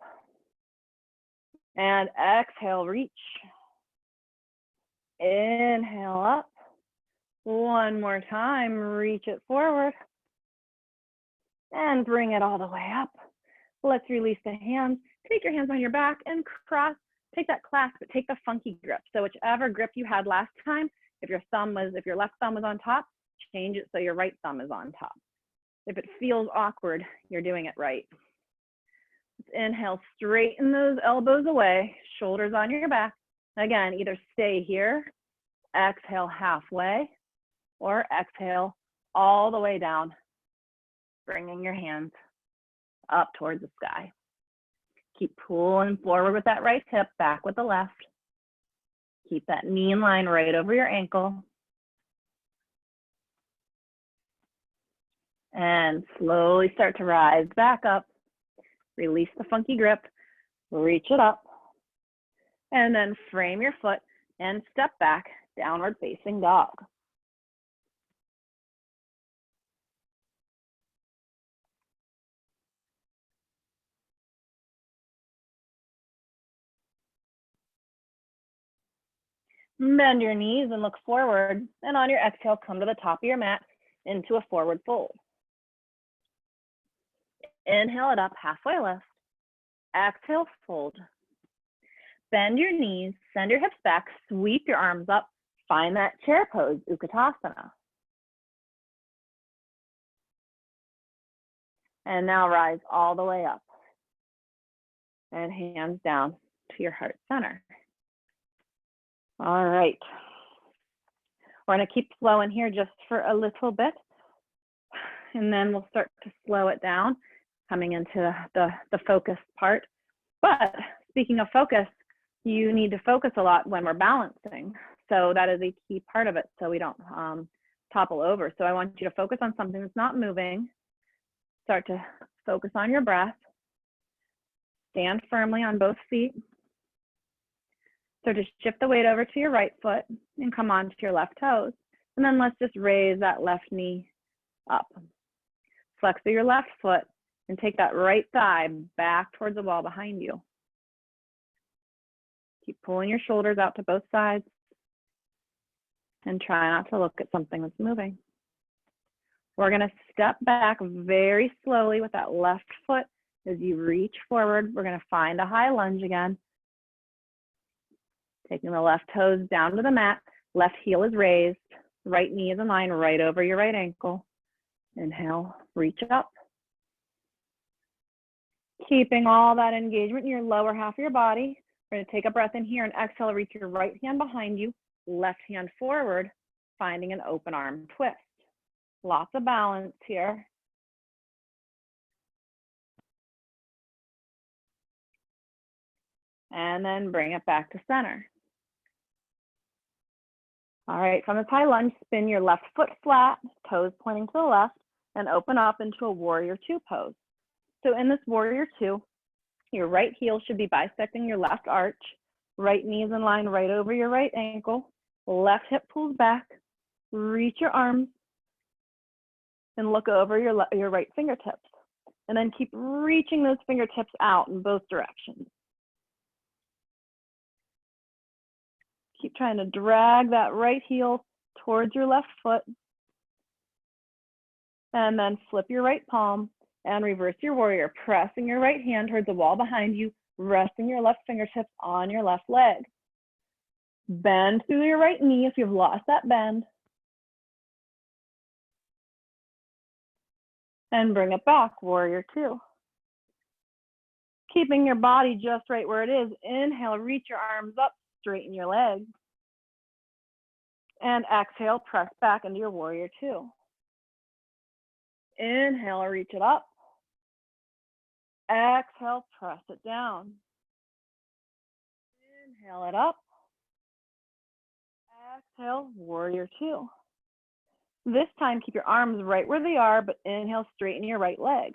and exhale, reach. Inhale up. One more time, reach it forward. And bring it all the way up. Let's release the hands. Take your hands on your back and cross. Take that clasp, but take the funky grip. So whichever grip you had last time, if your left thumb was on top, change it so your right thumb is on top. If it feels awkward, you're doing it right. Inhale, straighten those elbows away, shoulders on your back. Again, either stay here, exhale halfway, or exhale all the way down, bringing your hands up towards the sky. Keep pulling forward with that right hip, back with the left. Keep that knee in line right over your ankle. And slowly start to rise back up. Release the funky grip, reach it up. And then frame your foot and step back, downward facing dog. Bend your knees and look forward. And on your exhale, come to the top of your mat into a forward fold. Inhale it up, halfway lift. Exhale, fold. Bend your knees, send your hips back, sweep your arms up, find that chair pose, Utkatasana. And now rise all the way up. And hands down to your heart center. All right. We're going to keep flowing here just for a little bit. And then we'll start to slow it down, coming into the focus part. But speaking of focus, you need to focus a lot when we're balancing. So that is a key part of it, so we don't topple over. So I want you to focus on something that's not moving. Start to focus on your breath. Stand firmly on both feet. So just shift the weight over to your right foot and come onto your left toes. And then let's just raise that left knee up. Flex through your left foot and take that right thigh back towards the wall behind you. Keep pulling your shoulders out to both sides. And try not to look at something that's moving. We're going to step back very slowly with that left foot as you reach forward. We're going to find a high lunge again. Taking the left toes down to the mat. Left heel is raised. Right knee is in line right over your right ankle. Inhale, reach up. Keeping all that engagement in your lower half of your body. We're going to take a breath in here and exhale, reach your right hand behind you. Left hand forward, finding an open arm twist. Lots of balance here. And then bring it back to center. All right, from this high lunge, spin your left foot flat, toes pointing to the left, and open up into a warrior two pose. So in this warrior two, your right heel should be bisecting your left arch. Right knee is in line right over your right ankle. Left hip pulls back. Reach your arms and look over your right fingertips. And then keep reaching those fingertips out in both directions. Keep trying to drag that right heel towards your left foot. And then flip your right palm and reverse your warrior, pressing your right hand towards the wall behind you, resting your left fingertips on your left leg. Bend through your right knee if you've lost that bend. And bring it back, warrior two. Keeping your body just right where it is. Inhale, reach your arms up, straighten your legs. And exhale, press back into your warrior two. Inhale, reach it up. Exhale, press it down. Inhale it up. Exhale, warrior two. This time, keep your arms right where they are, but inhale, straighten your right leg.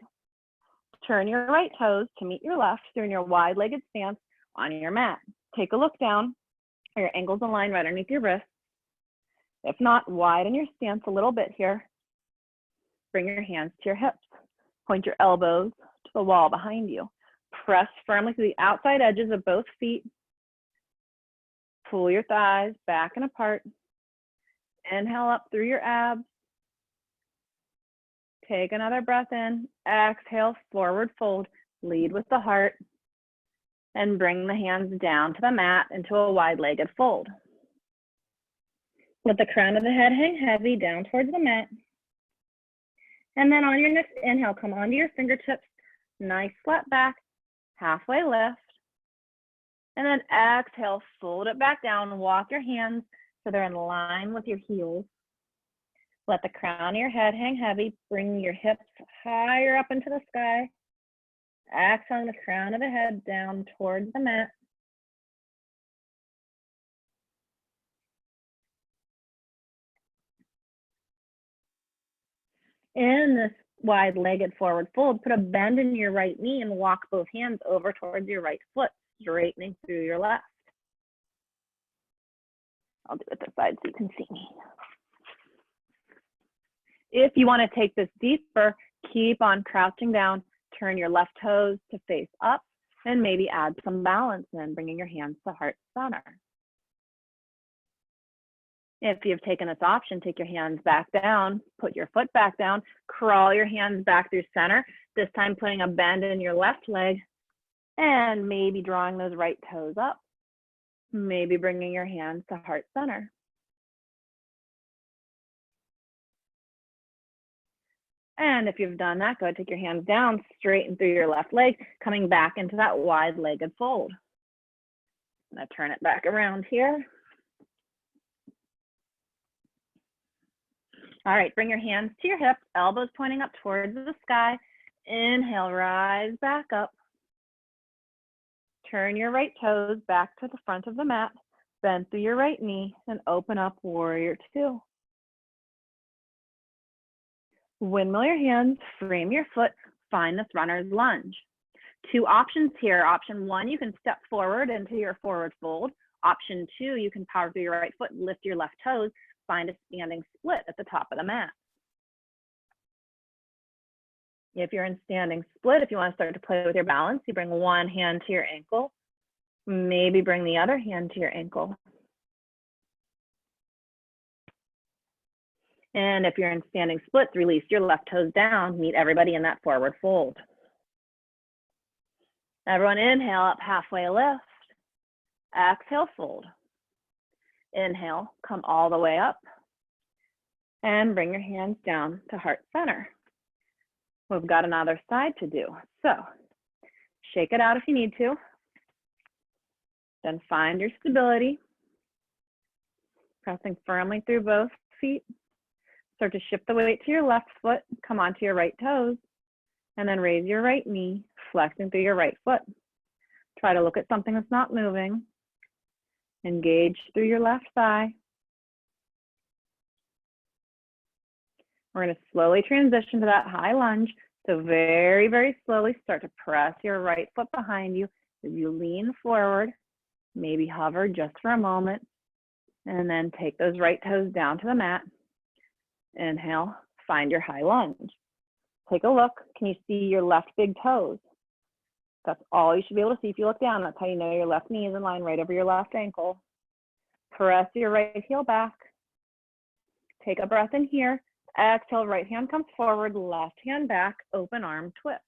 Turn your right toes to meet your left. You're in your wide-legged stance on your mat. Take a look down. Are your ankles aligned right underneath your wrists? If not, widen your stance a little bit here. Bring your hands to your hips. Point your elbows to the wall behind you. Press firmly to the outside edges of both feet. Pull your thighs back and apart. Inhale up through your abs. Take another breath in. Exhale, forward fold. Lead with the heart. And bring the hands down to the mat into a wide-legged fold. Let the crown of the head hang heavy down towards the mat. And then on your next inhale, come onto your fingertips. Nice flat back. halfway lift. And then exhale, fold it back down. Walk your hands so they're in line with your heels. Let the crown of your head hang heavy. Bring your hips higher up into the sky. Exhale the crown of the head down towards the mat. In this wide-legged forward fold, put a bend in your right knee and walk both hands over towards your right foot, straightening through your left. I'll do it this side so you can see me. If you want to take this deeper, keep on crouching down, turn your left toes to face up, and maybe add some balance in, bringing your hands to heart center. If you've taken this option, take your hands back down, put your foot back down, crawl your hands back through center, this time putting a bend in your left leg, and maybe drawing those right toes up, maybe bringing your hands to heart center. And if you've done that, go ahead, take your hands down, straighten through your left leg, coming back into that wide-legged fold. I'm gonna turn it back around here. All right, bring your hands to your hips, elbows pointing up towards the sky. Inhale, rise back up. Turn your right toes back to the front of the mat, bend through your right knee, and open up warrior two. Windmill your hands, frame your foot, find this runner's lunge. Two options here. Option one, you can step forward into your forward fold. Option two, you can power through your right foot, lift your left toes, find a standing split at the top of the mat. If you're in standing split, if you want to start to play with your balance, you bring one hand to your ankle, maybe bring the other hand to your ankle. And if you're in standing splits, release your left toes down, meet everybody in that forward fold. Everyone inhale up, halfway lift. Exhale, fold. Inhale, come all the way up. And bring your hands down to heart center. We've got another side to do. So shake it out if you need to. Then find your stability. Pressing firmly through both feet. Start to shift the weight to your left foot, come onto your right toes, and then raise your right knee, flexing through your right foot. Try to look at something that's not moving. Engage through your left thigh. We're going to slowly transition to that high lunge. So very, very slowly start to press your right foot behind you as you lean forward, maybe hover just for a moment, and then take those right toes down to the mat. Inhale, find your high lunge. Take a look. Can you see your left big toes? That's all you should be able to see. If you look down, that's how you know your left knee is in line right over your left ankle. Press your right heel back. Take a breath in here. Exhale, right hand comes forward, left hand back, open arm twist.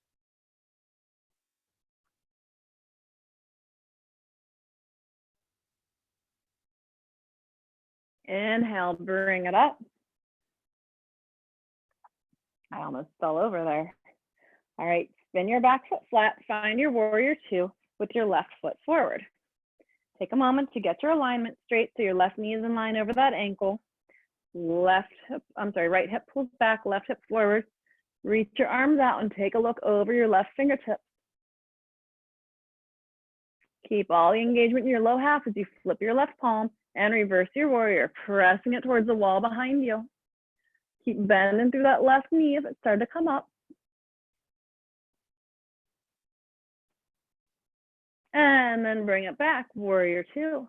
Inhale, bring it up. I almost fell over there. All right, spin your back foot flat, find your warrior two with your left foot forward. Take a moment to get your alignment straight so your left knee is in line over that ankle. Right hip pulls back, left hip forward. Reach your arms out and take a look over your left fingertips. Keep all the engagement in your low half as you flip your left palm and reverse your warrior, pressing it towards the wall behind you. Keep bending through that left knee if it started to come up. And then bring it back, warrior two.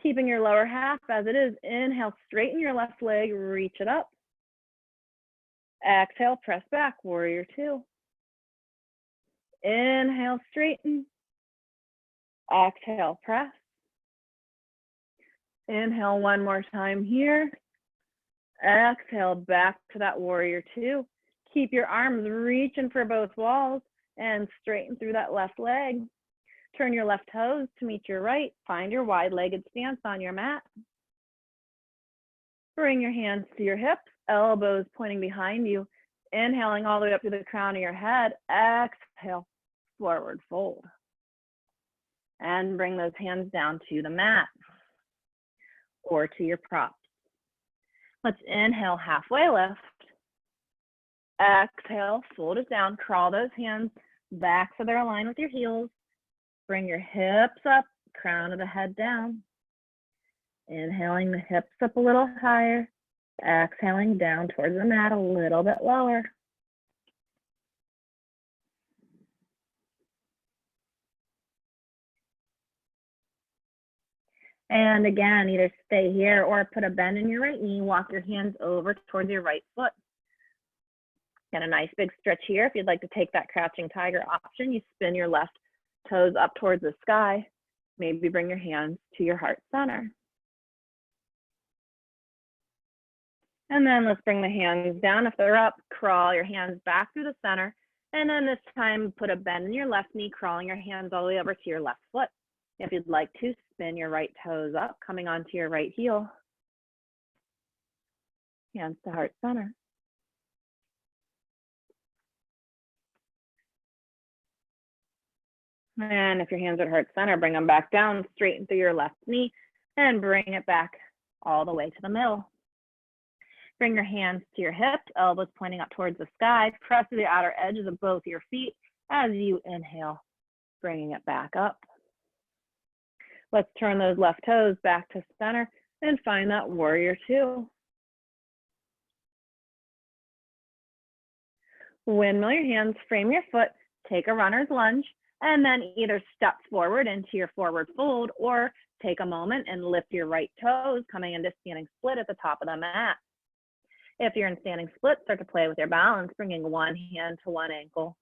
Keeping your lower half as it is. Inhale, straighten your left leg, reach it up. Exhale, press back, warrior two. Inhale, straighten. Exhale, press. Inhale one more time here. Exhale, back to that warrior two. Keep your arms reaching for both walls and straighten through that left leg. Turn your left toes to meet your right. Find your wide-legged stance on your mat. Bring your hands to your hips, elbows pointing behind you. Inhaling all the way up to the crown of your head. Exhale. forward fold. And bring those hands down to the mat or to your props. Let's inhale, halfway lift. Exhale, fold it down, crawl those hands back so they're aligned with your heels. Bring your hips up, crown of the head down. Inhaling the hips up a little higher. Exhaling down towards the mat a little bit lower. And again, either stay here or put a bend in your right knee, walk your hands over towards your right foot. Get a nice big stretch here. If you'd like to take that crouching tiger option, you spin your left toes up towards the sky. Maybe bring your hands to your heart center. And then let's bring the hands down. If they're up, crawl your hands back through the center. And then this time, put a bend in your left knee, crawling your hands all the way over to your left foot. If you'd like to, spin your right toes up, coming onto your right heel. Hands to heart center. And if your hands are at heart center, bring them back down, straighten through your left knee, and bring it back all the way to the middle. Bring your hands to your hips, elbows pointing up towards the sky. Press to the outer edges of both your feet as you inhale, bringing it back up. Let's turn those left toes back to center and find that warrior two. Windmill your hands, frame your foot, take a runner's lunge, and then either step forward into your forward fold or take a moment and lift your right toes, coming into standing split at the top of the mat. If you're in standing split, start to play with your balance, bringing one hand to one ankle,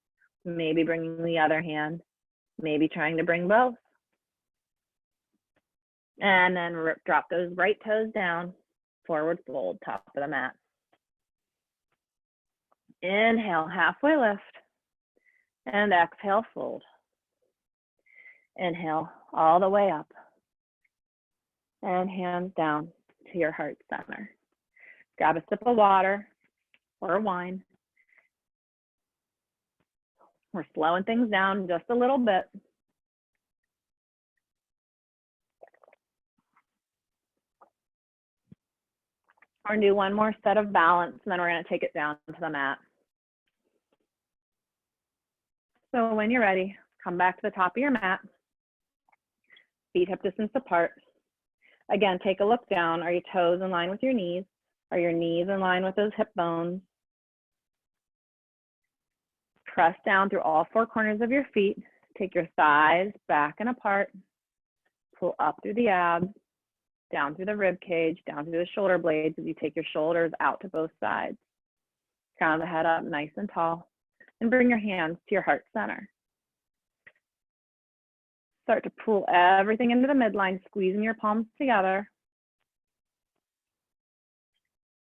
maybe bringing the other hand, maybe trying to bring both. And then drop those right toes down, forward fold, top of the mat. Inhale, halfway lift, and exhale, fold. Inhale all the way up, and hands down to your heart center. Grab a sip of water or wine. We're slowing things down just a little bit. We're gonna do one more set of balance, and then we're gonna take it down to the mat. So when you're ready, come back to the top of your mat. Feet hip distance apart. Again, take a look down. Are your toes in line with your knees? Are your knees in line with those hip bones? Press down through all four corners of your feet. Take your thighs back and apart. Pull up through the abs, down through the rib cage, down through the shoulder blades as you take your shoulders out to both sides. Crown of the head up nice and tall, and bring your hands to your heart center. Start to pull everything into the midline, squeezing your palms together.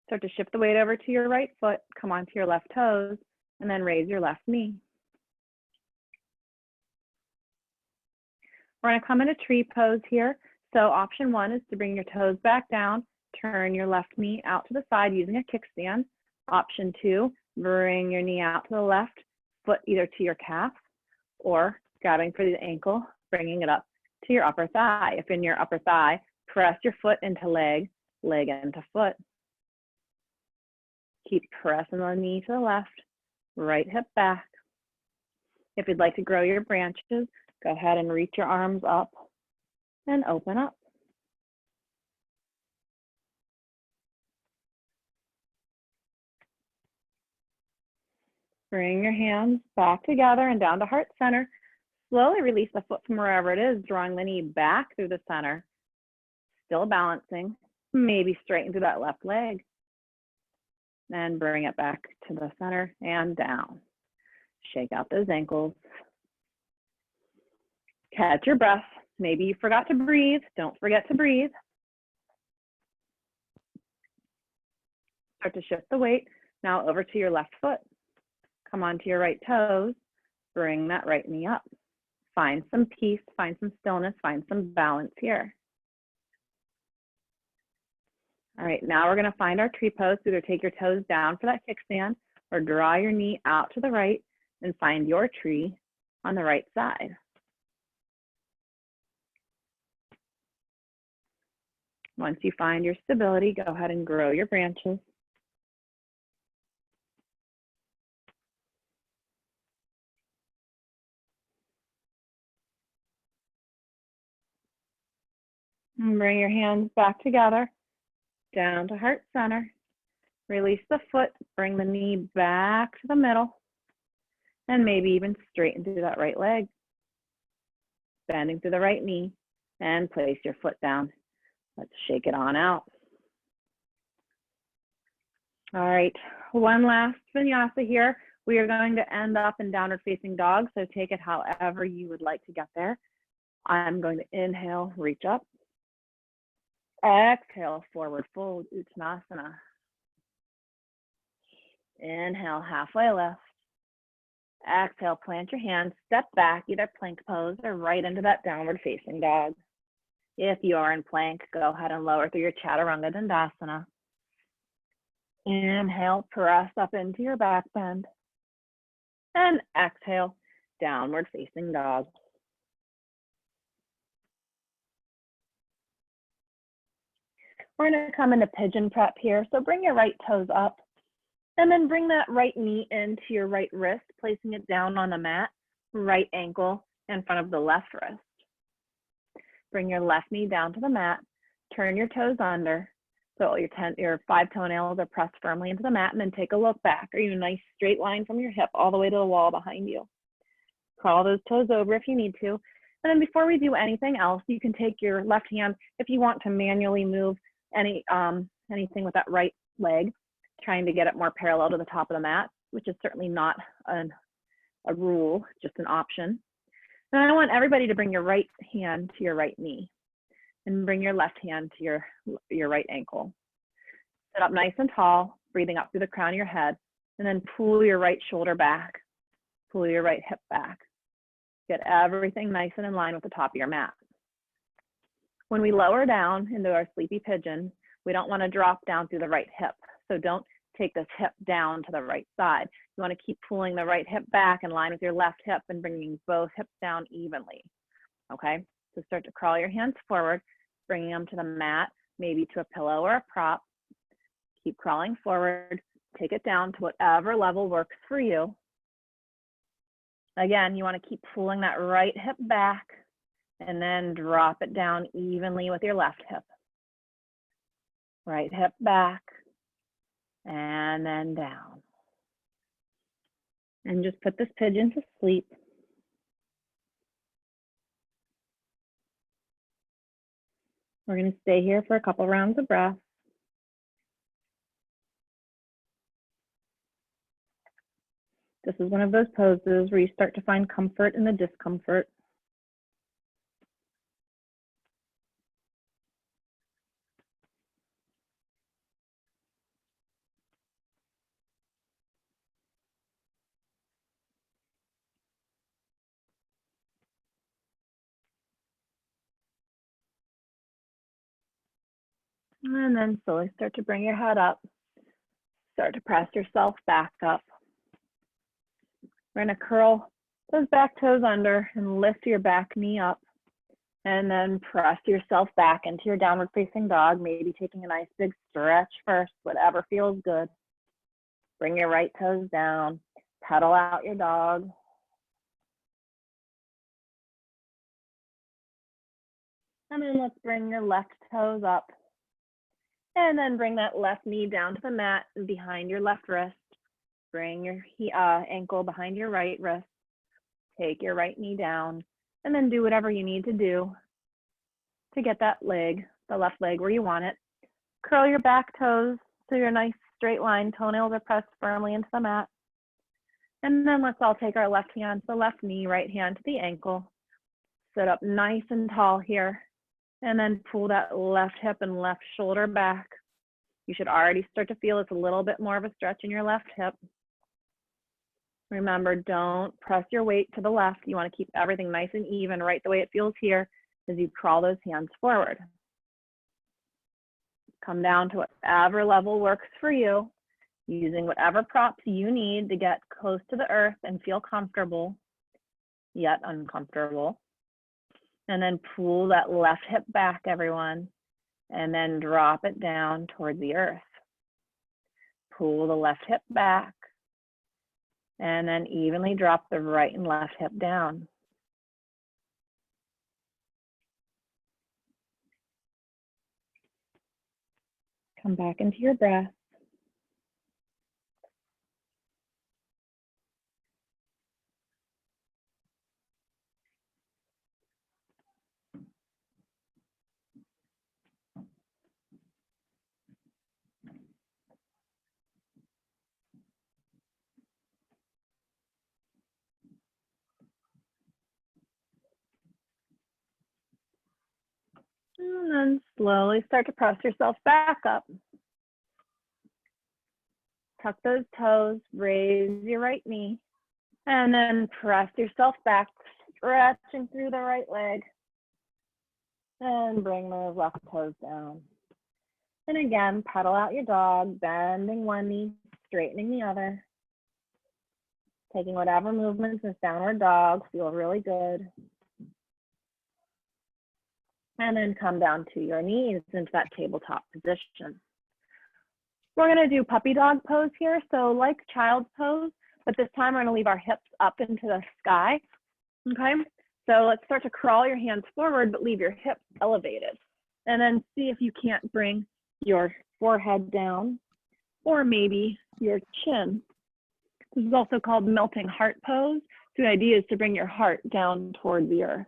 Start to shift the weight over to your right foot, come onto your left toes, and then raise your left knee. We're gonna come into tree pose here. So option one is to bring your toes back down, turn your left knee out to the side using a kickstand. Option two, bring your knee out to the left, foot either to your calf or grabbing for the ankle, bringing it up to your upper thigh. If in your upper thigh, press your foot into leg, leg into foot. Keep pressing the knee to the left, right hip back. If you'd like to grow your branches, go ahead and reach your arms up and open up. Bring your hands back together and down to heart center. Slowly release the foot from wherever it is, drawing the knee back through the center. Still balancing, maybe straighten through that left leg. And bring it back to the center and down. Shake out those ankles. Catch your breath. Maybe you forgot to breathe. Don't forget to breathe. Start to shift the weight. Now over to your left foot. Come onto your right toes. Bring that right knee up. Find some peace, find some stillness, find some balance here. All right, now we're gonna find our tree pose. Either take your toes down for that kickstand or draw your knee out to the right and find your tree. on the right side. Once you find your stability, go ahead and grow your branches. And bring your hands back together, down to heart center. Release the foot, bring the knee back to the middle, and maybe even straighten through that right leg. Bending through the right knee, and place your foot down. Let's shake it on out. All right, one last vinyasa here. We are going to end up in downward facing dog, so take it however you would like to get there. I'm going to inhale, reach up. Exhale, forward fold, Uttanasana. Inhale, halfway lift. Exhale, plant your hands, step back, either plank pose or right into that downward facing dog. If you are in plank, go ahead and lower through your Chaturanga Dandasana. Inhale, press up into your back bend. And exhale, downward facing dog. We're gonna come into pigeon prep here. So bring your right toes up and then bring that right knee into your right wrist, placing it down on the mat, right ankle in front of the left wrist. Bring your left knee down to the mat, turn your toes under. So your 5 toenails are pressed firmly into the mat, and then take a look back. Are you a nice straight line from your hip all the way to the wall behind you? Crawl those toes over if you need to. And then before we do anything else, you can take your left hand, if you want to manually move anything with that right leg, trying to get it more parallel to the top of the mat, which is certainly not a rule, just an option. And I want everybody to bring your right hand to your right knee and bring your left hand to your right ankle. Sit up nice and tall, breathing up through the crown of your head, and then pull your right shoulder back, pull your right hip back. Get everything nice and in line with the top of your mat. When we lower down into our sleepy pigeon, we don't want to drop down through the right hip. So don't take this hip down to the right side. You want to keep pulling the right hip back in line with your left hip and bringing both hips down evenly. Okay, so start to crawl your hands forward, bringing them to the mat, maybe to a pillow or a prop. Keep crawling forward, take it down to whatever level works for you. Again, you want to keep pulling that right hip back and then drop it down evenly with your left hip. Right hip back and then down. And just put this pigeon to sleep. We're going to stay here for a couple rounds of breath. This is one of those poses where you start to find comfort in the discomfort. And then slowly start to bring your head up. Start to press yourself back up. We're going to curl those back toes under and lift your back knee up. And then press yourself back into your downward facing dog, maybe taking a nice big stretch first, whatever feels good. Bring your right toes down, pedal out your dog. And then let's bring your left toes up. And then bring that left knee down to the mat and behind your left wrist. Bring your ankle behind your right wrist. Take your right knee down, and then do whatever you need to do to get that leg, the left leg where you want it. Curl your back toes so your nice straight line toenails are pressed firmly into the mat. And then let's all take our left hand to the left knee, right hand to the ankle. Sit up nice and tall here. And then pull that left hip and left shoulder back. You should already start to feel it's a little bit more of a stretch in your left hip. Remember, don't press your weight to the left. You want to keep everything nice and even, right the way it feels here as you crawl those hands forward. Come down to whatever level works for you, using whatever props you need to get close to the earth and feel comfortable. yet uncomfortable. And then pull that left hip back, everyone, and then drop it down toward the earth. Pull the left hip back, and then evenly drop the right and left hip down. Come back into your breath. And then slowly start to press yourself back up. Tuck those toes, raise your right knee, and then press yourself back, stretching through the right leg. And bring those left toes down. And again, pedal out your dog, bending one knee, straightening the other. Taking whatever movements this downward dog feel really good. And then come down to your knees into that tabletop position. We're gonna do puppy dog pose here. So like child's pose, but this time we're gonna leave our hips up into the sky, okay? So let's start to crawl your hands forward, but leave your hips elevated. And then see if you can't bring your forehead down or maybe your chin. This is also called melting heart pose. So the idea is to bring your heart down toward the earth.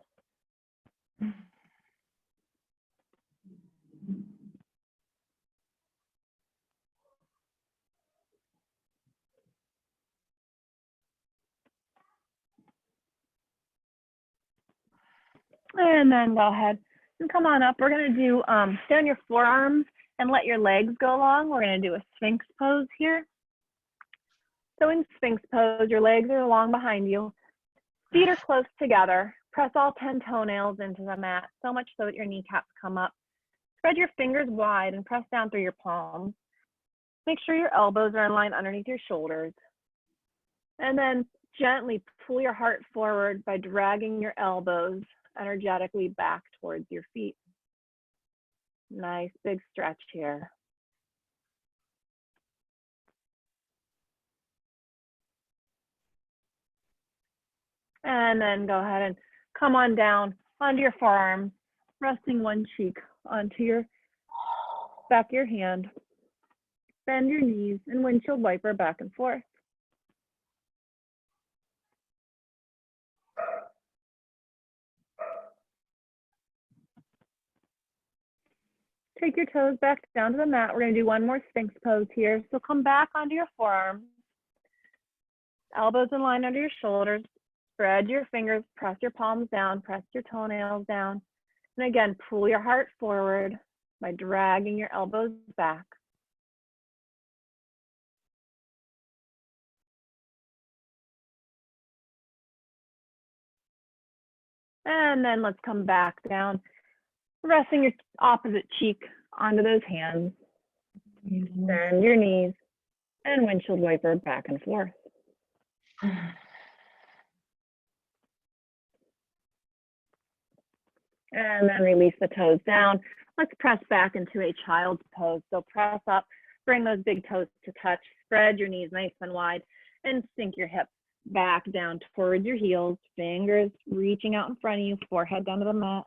And then go ahead and come on up. We're gonna do, stay on your forearms and let your legs go long. We're gonna do a Sphinx pose here. So in Sphinx pose, your legs are long behind you. Feet are close together. Press all 10 toenails into the mat, so much so that your kneecaps come up. Spread your fingers wide and press down through your palms. Make sure your elbows are in line underneath your shoulders. And then gently pull your heart forward by dragging your elbows energetically back towards your feet. Nice big stretch here. And then go ahead and come on down onto your forearms, resting one cheek onto your back of your hand. Bend your knees and windshield wiper back and forth. Take your toes back down to the mat. We're going to do one more Sphinx pose here. So come back onto your forearms. Elbows in line under your shoulders. Spread your fingers, press your palms down, press your toenails down. And again, pull your heart forward by dragging your elbows back. And then let's come back down, resting your opposite cheek onto those hands. Bend your knees and windshield wiper back and forth. And then release the toes down. Let's press back into a child's pose. So press up, bring those big toes to touch, spread your knees nice and wide, and sink your hips back down towards your heels, fingers reaching out in front of you, forehead down to the mat.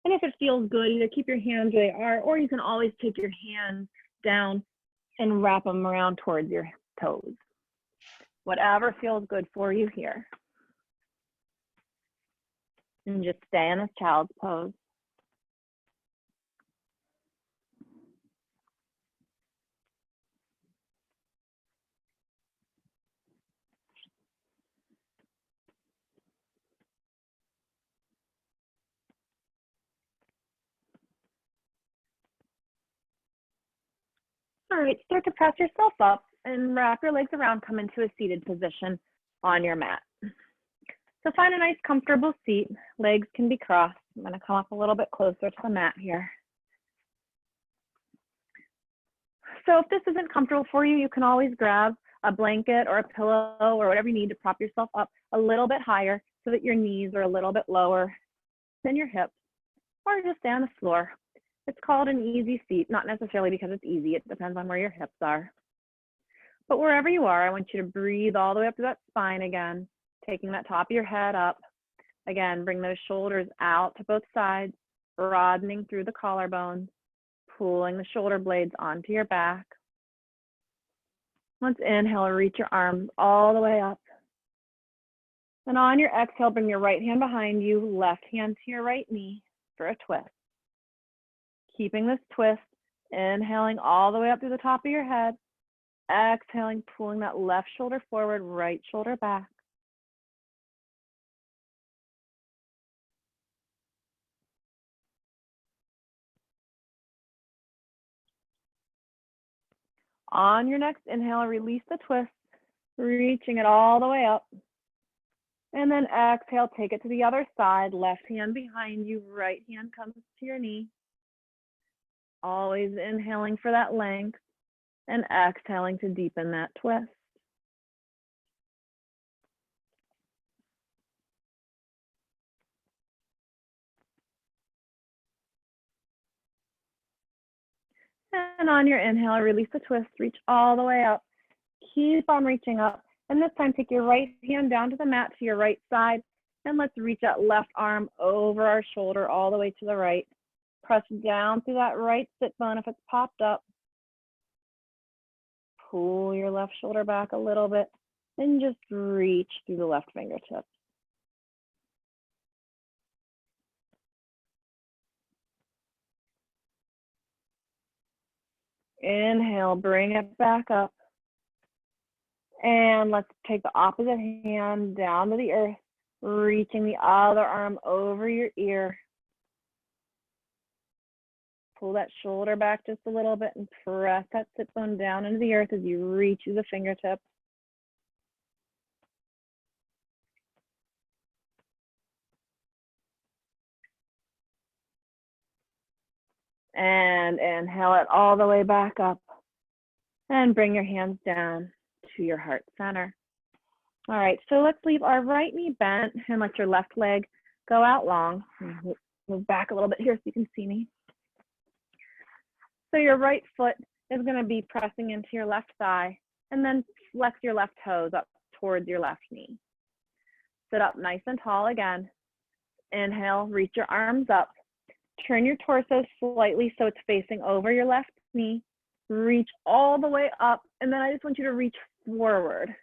And if it feels good, either keep your hands where they are, or you can always take your hands down and wrap them around towards your toes. Whatever feels good for you here. And just stay in this child's pose. All right, start to press yourself up and wrap your legs around, come into a seated position on your mat. So find a nice comfortable seat, legs can be crossed. I'm gonna come up a little bit closer to the mat here. So if this isn't comfortable for you, you can always grab a blanket or a pillow or whatever you need to prop yourself up a little bit higher so that your knees are a little bit lower than your hips, or just stay on the floor. It's called an easy seat, not necessarily because it's easy. It depends on where your hips are. But wherever you are, I want you to breathe all the way up to that spine again, taking that top of your head up. Again, bring those shoulders out to both sides, broadening through the collarbones, pulling the shoulder blades onto your back. Let's inhale, reach your arms all the way up. And on your exhale, bring your right hand behind you, left hand to your right knee for a twist. Keeping this twist, inhaling all the way up through the top of your head, exhaling, pulling that left shoulder forward, right shoulder back. On your next inhale, release the twist, reaching it all the way up. And then exhale, take it to the other side, left hand behind you, right hand comes to your knee. Always inhaling for that length and exhaling to deepen that twist. And on your inhale, release the twist, reach all the way up. Keep on reaching up. And this time, take your right hand down to the mat to your right side. And let's reach that left arm over our shoulder all the way to the right. Press down through that right sit bone if it's popped up. Pull your left shoulder back a little bit and just reach through the left fingertips. Inhale, bring it back up. And let's take the opposite hand down to the earth, reaching the other arm over your ear. Pull that shoulder back just a little bit and press that sit bone down into the earth as you reach through the fingertips. And inhale it all the way back up. And bring your hands down to your heart center. All right, so let's leave our right knee bent and let your left leg go out long. Move back a little bit here so you can see me. So your right foot is going to be pressing into your left thigh, and then flex your left toes up towards your left knee. Sit up nice and tall again. Inhale, reach your arms up. Turn your torso slightly so it's facing over your left knee. Reach all the way up, and then I just want you to reach forward.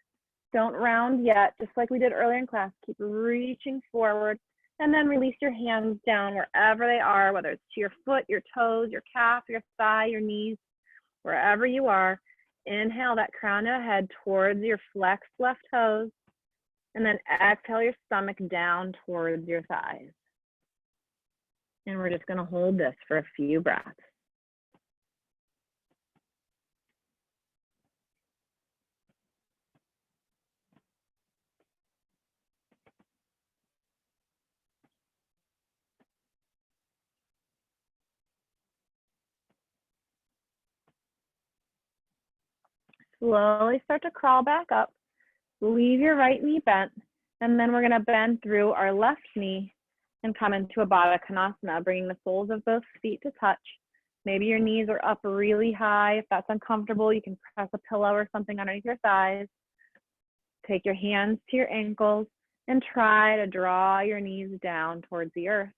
Don't round yet, just like we did earlier in class. Keep reaching forward, and then release your hands down wherever they are, whether it's to your foot, your toes, your calf, your thigh, your knees, wherever you are. Inhale that crown of the head towards your flexed left toes, and then exhale your stomach down towards your thighs. And we're just going to hold this for a few breaths. Slowly start to crawl back up. Leave your right knee bent, and then we're going to bend through our left knee and come into a Baddha Konasana, bringing the soles of both feet to touch. Maybe your knees are up really high. If that's uncomfortable, you can press a pillow or something underneath your thighs. Take your hands to your ankles and try to draw your knees down towards the earth.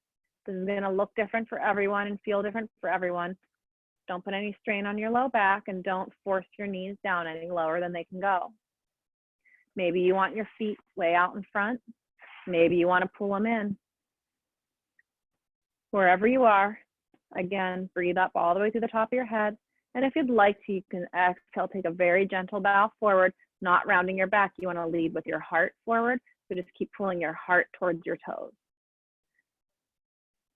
This is going to look different for everyone and feel different for everyone. Don't put any strain on your low back, and don't force your knees down any lower than they can go. Maybe you want your feet way out in front. Maybe you want to pull them in. Wherever you are, again, breathe up all the way through the top of your head. And if you'd like to, you can exhale, take a very gentle bow forward, not rounding your back. You want to lead with your heart forward. So just keep pulling your heart towards your toes.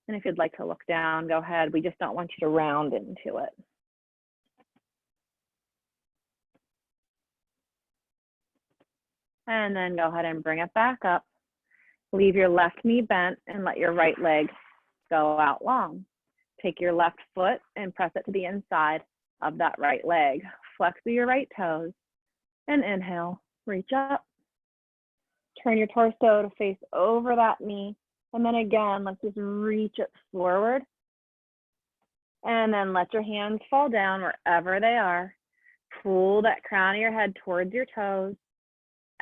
And if you'd like to look down, go ahead. We just don't want you to round into it. And then go ahead and bring it back up. Leave your left knee bent and let your right leg go out long. Take your left foot and press it to the inside of that right leg. Flex through your right toes and inhale, reach up. Turn your torso to face over that knee. And then again, let's just reach it forward. And then let your hands fall down wherever they are. Pull that crown of your head towards your toes.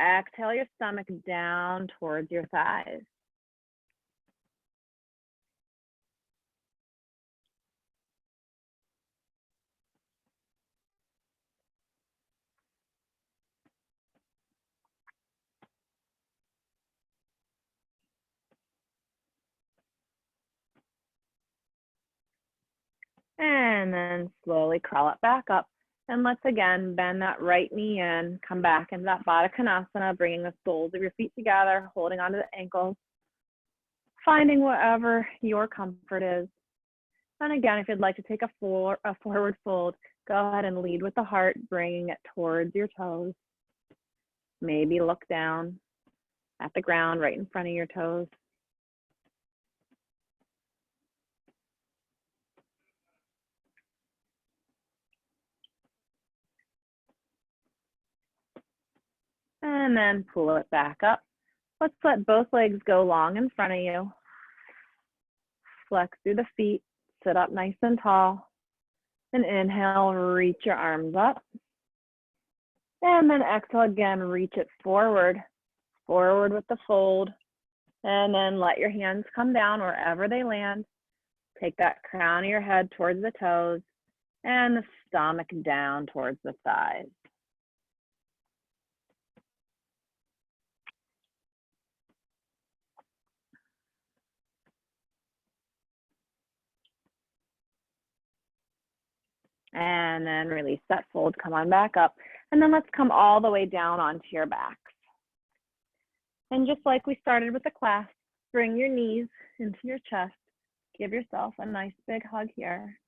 Exhale your stomach down towards your thighs. And then slowly crawl it back up. And let's again bend that right knee in, come back into that Baddha Konasana, bringing the soles of your feet together, holding onto the ankles, finding wherever your comfort is. And again, if you'd like to take a forward fold, go ahead and lead with the heart, bringing it towards your toes. Maybe look down at the ground right in front of your toes. And then pull it back up. Let's let both legs go long in front of you. Flex through the feet, sit up nice and tall. And inhale, reach your arms up. And then exhale again, reach it forward with the fold. And then let your hands come down wherever they land. Take that crown of your head towards the toes and the stomach down towards the thighs. And then release that fold, come on back up. And then let's come all the way down onto your backs. And just like we started with the class, bring your knees into your chest. Give yourself a nice big hug here.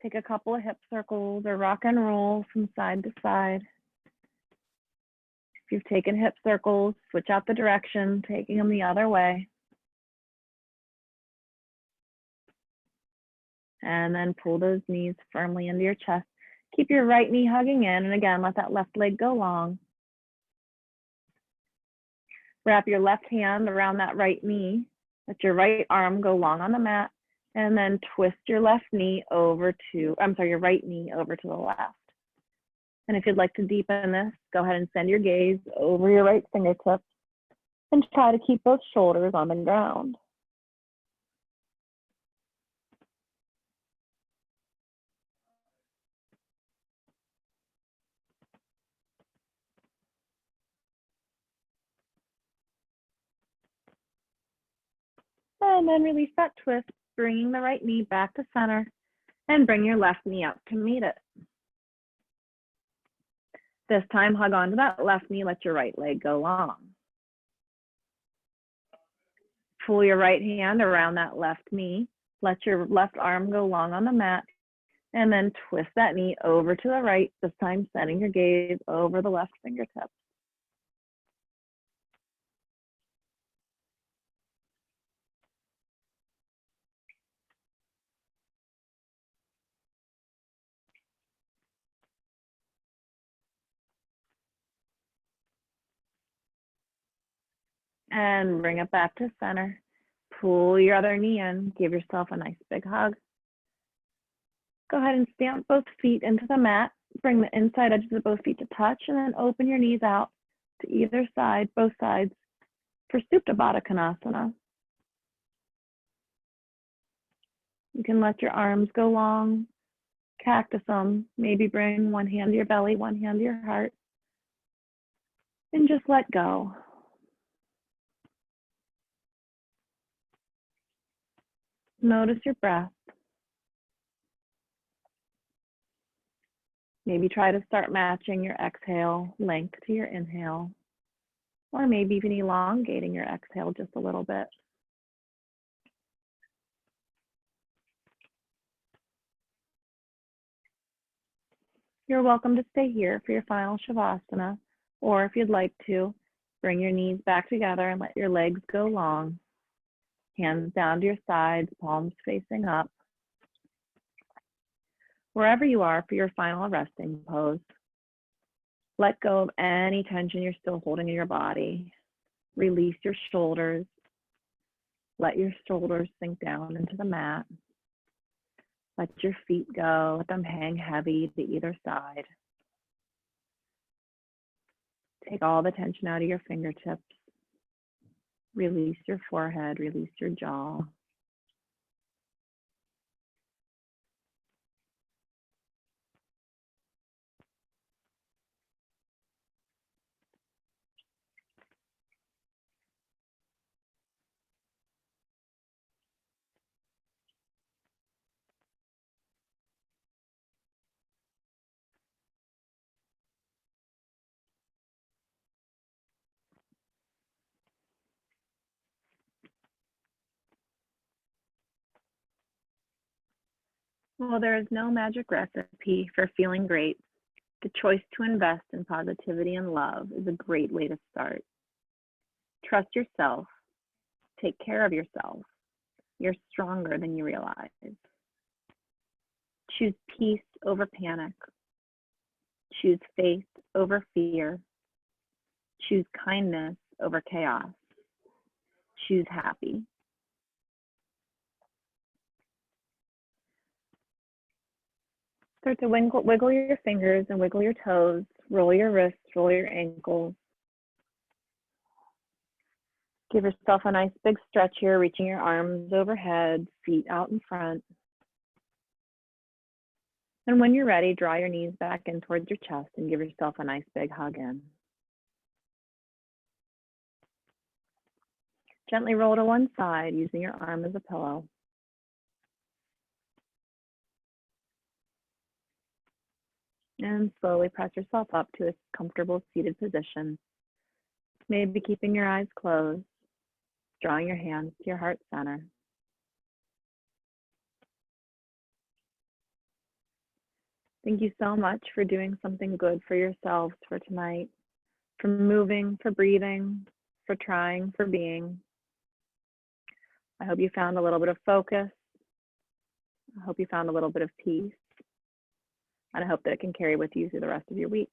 Take a couple of hip circles or rock and roll from side to side. If you've taken hip circles, switch out the direction, taking them the other way. And then pull those knees firmly into your chest. Keep your right knee hugging in, and again, let that left leg go long. Wrap your left hand around that right knee. Let your right arm go long on the mat, and then twist your left knee over to, your right knee over to the left. And if you'd like to deepen this, go ahead and send your gaze over your right fingertips and try to keep both shoulders on the ground. And then release that twist, bringing the right knee back to center, and bring your left knee up to meet it. This time, hug onto that left knee, let your right leg go long. Pull your right hand around that left knee, let your left arm go long on the mat, and then twist that knee over to the right, this time sending your gaze over the left fingertips. And bring it back to center. Pull your other knee in, give yourself a nice big hug. Go ahead and stamp both feet into the mat. Bring the inside edges of both feet to touch, and then open your knees out to either side, both sides, for Supta Baddha Konasana. You can let your arms go long, cactus them, maybe bring one hand to your belly, one hand to your heart, and just let go. Notice your breath. Maybe try to start matching your exhale length to your inhale, or maybe even elongating your exhale just a little bit. You're welcome to stay here for your final Shavasana, or if you'd like to, bring your knees back together and let your legs go long. Hands down to your sides, palms facing up. Wherever you are for your final resting pose, let go of any tension you're still holding in your body. Release your shoulders. Let your shoulders sink down into the mat. Let your feet go. Let them hang heavy to either side. Take all the tension out of your fingertips. Release your forehead. Release your jaw. Well, there is no magic recipe for feeling great. The choice to invest in positivity and love is a great way to start. Trust yourself. Take care of yourself. You're stronger than you realize. Choose peace over panic. Choose faith over fear. Choose kindness over chaos. Choose happy. Start to wiggle your fingers and wiggle your toes, roll your wrists, roll your ankles. Give yourself a nice big stretch here, reaching your arms overhead, feet out in front. And when you're ready, draw your knees back in towards your chest and give yourself a nice big hug in. Gently roll to one side, using your arm as a pillow. And slowly press yourself up to a comfortable seated position. Maybe keeping your eyes closed, drawing your hands to your heart center. Thank you so much for doing something good for yourselves for tonight, for moving, for breathing, for trying, for being. I hope you found a little bit of focus. I hope you found a little bit of peace. And I hope that it can carry with you through the rest of your week.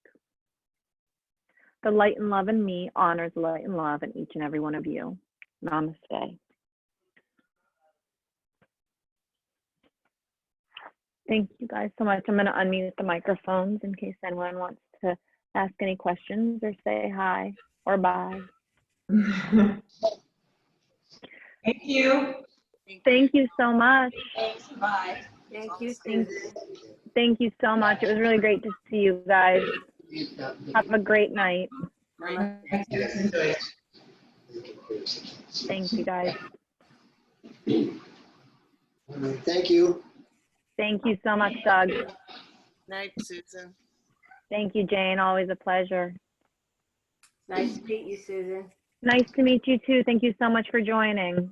The light and love in me honors the light and love in each and every one of you. Namaste. Thank you guys so much. I'm going to unmute the microphones in case anyone wants to ask any questions or say hi or bye. Thank you. Thank you so much. Thanks. Bye. Thank you, Susan. Thank you so much. It was really great to see you guys. Have a great night. Thank you guys. Thank you. Thank you so much, Doug. Night, Susan. Thank you, Jane. Always a pleasure. Nice to meet you, Susan. Nice to meet you too. Thank you so much for joining.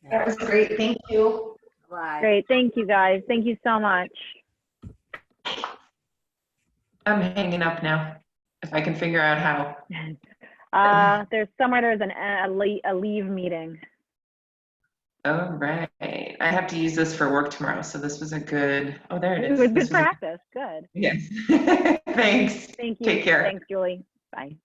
That was great. Thank you. Bye. Great. Thank you guys. Thank you so much. I'm hanging up now. If I can figure out how. There's a leave meeting. All right. I have to use this for work tomorrow, so this was a good. Oh, there it It is. was This good practice. Good. Yes. Thanks. Thank you. Take care. Thanks, Julie. Bye.